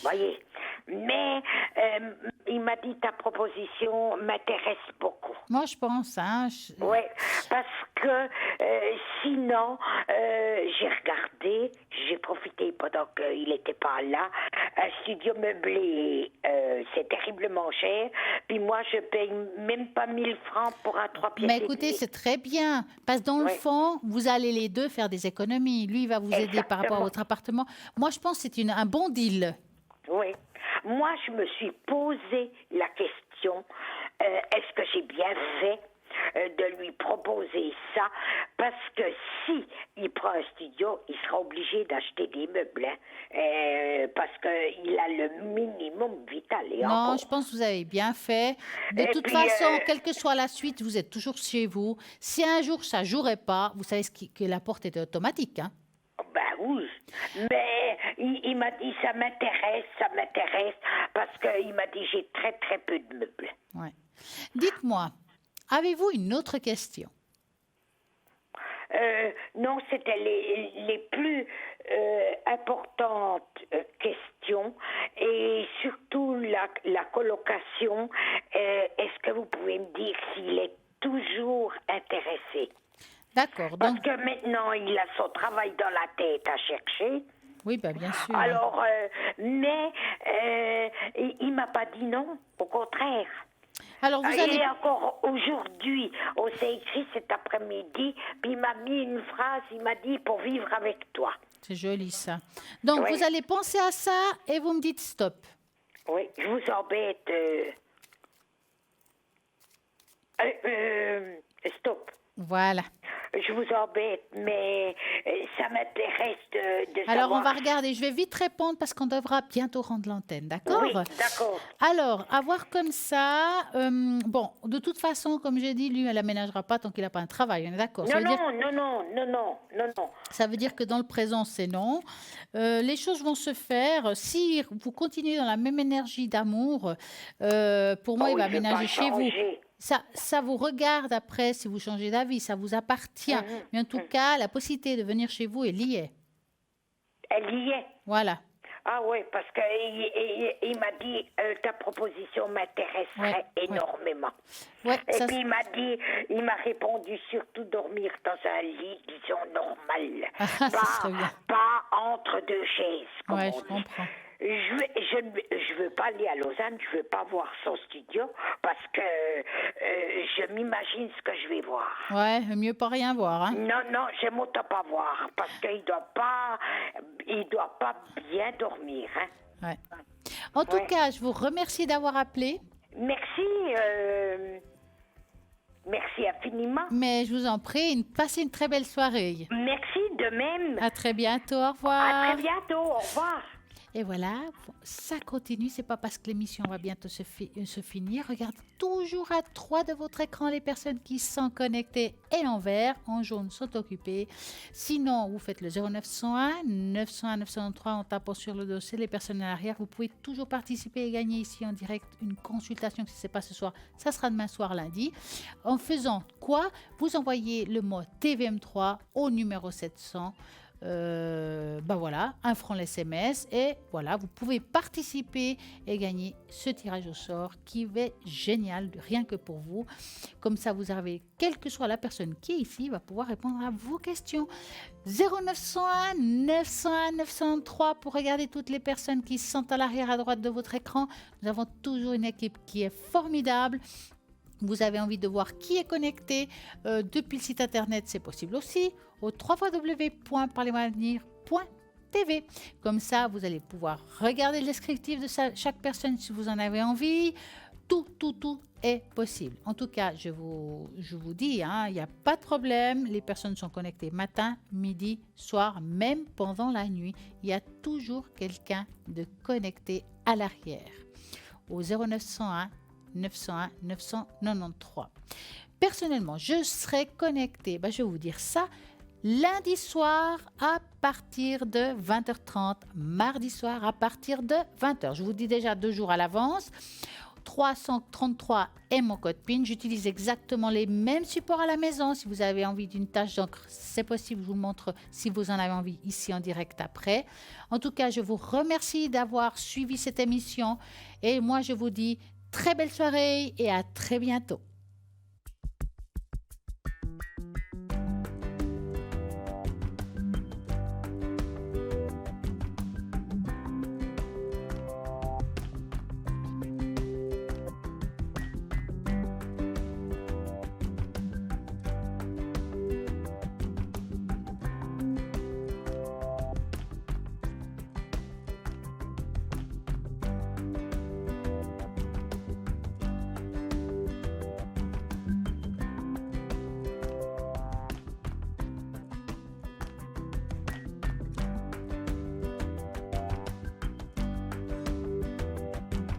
voyez. Mais il m'a dit, ta proposition m'intéresse beaucoup. Moi je pense, hein. Oui, parce que sinon, j'ai regardé, j'ai profité pendant qu'il n'était pas là, un studio meublé, c'est terriblement cher, puis moi je paye même pas 1000 francs pour un 3 pièces. Mais écoutez, c'est très bien, parce que dans le fond, vous allez les deux faire des économies. Lui, il va vous aider par rapport à votre appartement. Moi, je pense que c'est un bon deal. Oui. Moi, je me suis posé la question, est-ce que j'ai bien fait de lui proposer ça, parce que si il prend un studio, il sera obligé d'acheter des meubles, parce qu'il a le minimum vital. Et non, encore. je pense que vous avez bien fait. De toute façon, quelle que soit la suite, vous êtes toujours chez vous. Si un jour ça ne jouerait pas, vous savez que la porte est automatique, hein? Ben oui, mais il m'a dit ça m'intéresse, parce qu'il m'a dit j'ai très très peu de meubles. Ouais. Dites-moi, avez-vous une autre question? Non, c'était les plus importantes questions, et surtout la colocation. Est-ce que vous pouvez me dire s'il est toujours intéressé? D'accord. Parce que maintenant, il a son travail dans la tête à chercher. Oui, ben bien sûr. Alors, mais il m'a pas dit non, au contraire. Alors, vous allez... Et encore aujourd'hui, on s'est écrit cet après-midi, puis il m'a mis une phrase, il m'a dit, pour vivre avec toi. C'est joli ça. Donc, vous allez penser à ça et vous me dites stop. Oui, je vous embête. Stop. Voilà. Je vous embête, mais ça m'intéresse de Alors, savoir... on va regarder. Je vais vite répondre parce qu'on devra bientôt rendre l'antenne, d'accord? Oui, d'accord. Alors, à voir comme ça... bon, de toute façon, comme j'ai dit, lui, elle n'aménagera pas tant qu'il n'a pas un travail. On est d'accord? Non. Ça veut dire que dans le présent, c'est non. Les choses vont se faire. Si vous continuez dans la même énergie d'amour, pour moi, il va aménager chez vous. Ça vous regarde après si vous changez d'avis, ça vous appartient. Mais en tout cas, la possibilité de venir chez vous, elle y est. Elle y est. Voilà. Ah oui, parce qu'il m'a dit, ta proposition m'intéresserait énormément. Ouais, et puis il m'a répondu surtout dormir dans un lit, disons, normal. Pas entre deux chaises, comme on dit. Je comprends. Je veux pas aller à Lausanne, je veux pas voir son studio, parce que je m'imagine ce que je vais voir. Ouais, mieux pas rien voir, hein. Non, j'aime autant pas voir, parce qu'il doit pas bien dormir, hein. Ouais. En tout cas, je vous remercie d'avoir appelé. Merci. Merci infiniment. Mais je vous en prie, passez une très belle soirée. Merci de même. À très bientôt, au revoir. À très bientôt, au revoir. Et voilà, ça continue, c'est pas parce que l'émission va bientôt se finir. Regardez toujours à 3 de votre écran les personnes qui sont connectées et en vert, en jaune sont occupées. Sinon, vous faites le 0901 901 903 en tapant sur le dossier les personnes à l'arrière. Vous pouvez toujours participer et gagner ici en direct une consultation. Si ce n'est pas ce soir, ça sera demain soir lundi. En faisant quoi? Vous envoyez le mot TVM3 au numéro 700. Voilà, 1 franc l'SMS et voilà, vous pouvez participer et gagner ce tirage au sort qui est génial, rien que pour vous. Comme ça, vous avez, quelle que soit la personne qui est ici, va pouvoir répondre à vos questions. 0901 901 903 pour regarder toutes les personnes qui sont à l'arrière à droite de votre écran. Nous avons toujours une équipe qui est formidable. Vous avez envie de voir qui est connecté depuis le site internet, c'est possible aussi, au www.parlez-moi-d'avenir.tv. Comme ça, vous allez pouvoir regarder le descriptif de chaque personne si vous en avez envie. Tout est possible. En tout cas, je vous dis, il n'y a pas de problème. Les personnes sont connectées matin, midi, soir, même pendant la nuit. Il y a toujours quelqu'un de connecté à l'arrière. Au 0901 901 993. Personnellement, je serai connectée, je vais vous dire ça, lundi soir à partir de 20h30, mardi soir à partir de 20h. Je vous dis déjà 2 jours à l'avance. 333 est mon code PIN. J'utilise exactement les mêmes supports à la maison. Si vous avez envie d'une tâche d'encre, c'est possible. Je vous montre si vous en avez envie ici en direct après. En tout cas, je vous remercie d'avoir suivi cette émission et moi, je vous dis très belle soirée et à très bientôt.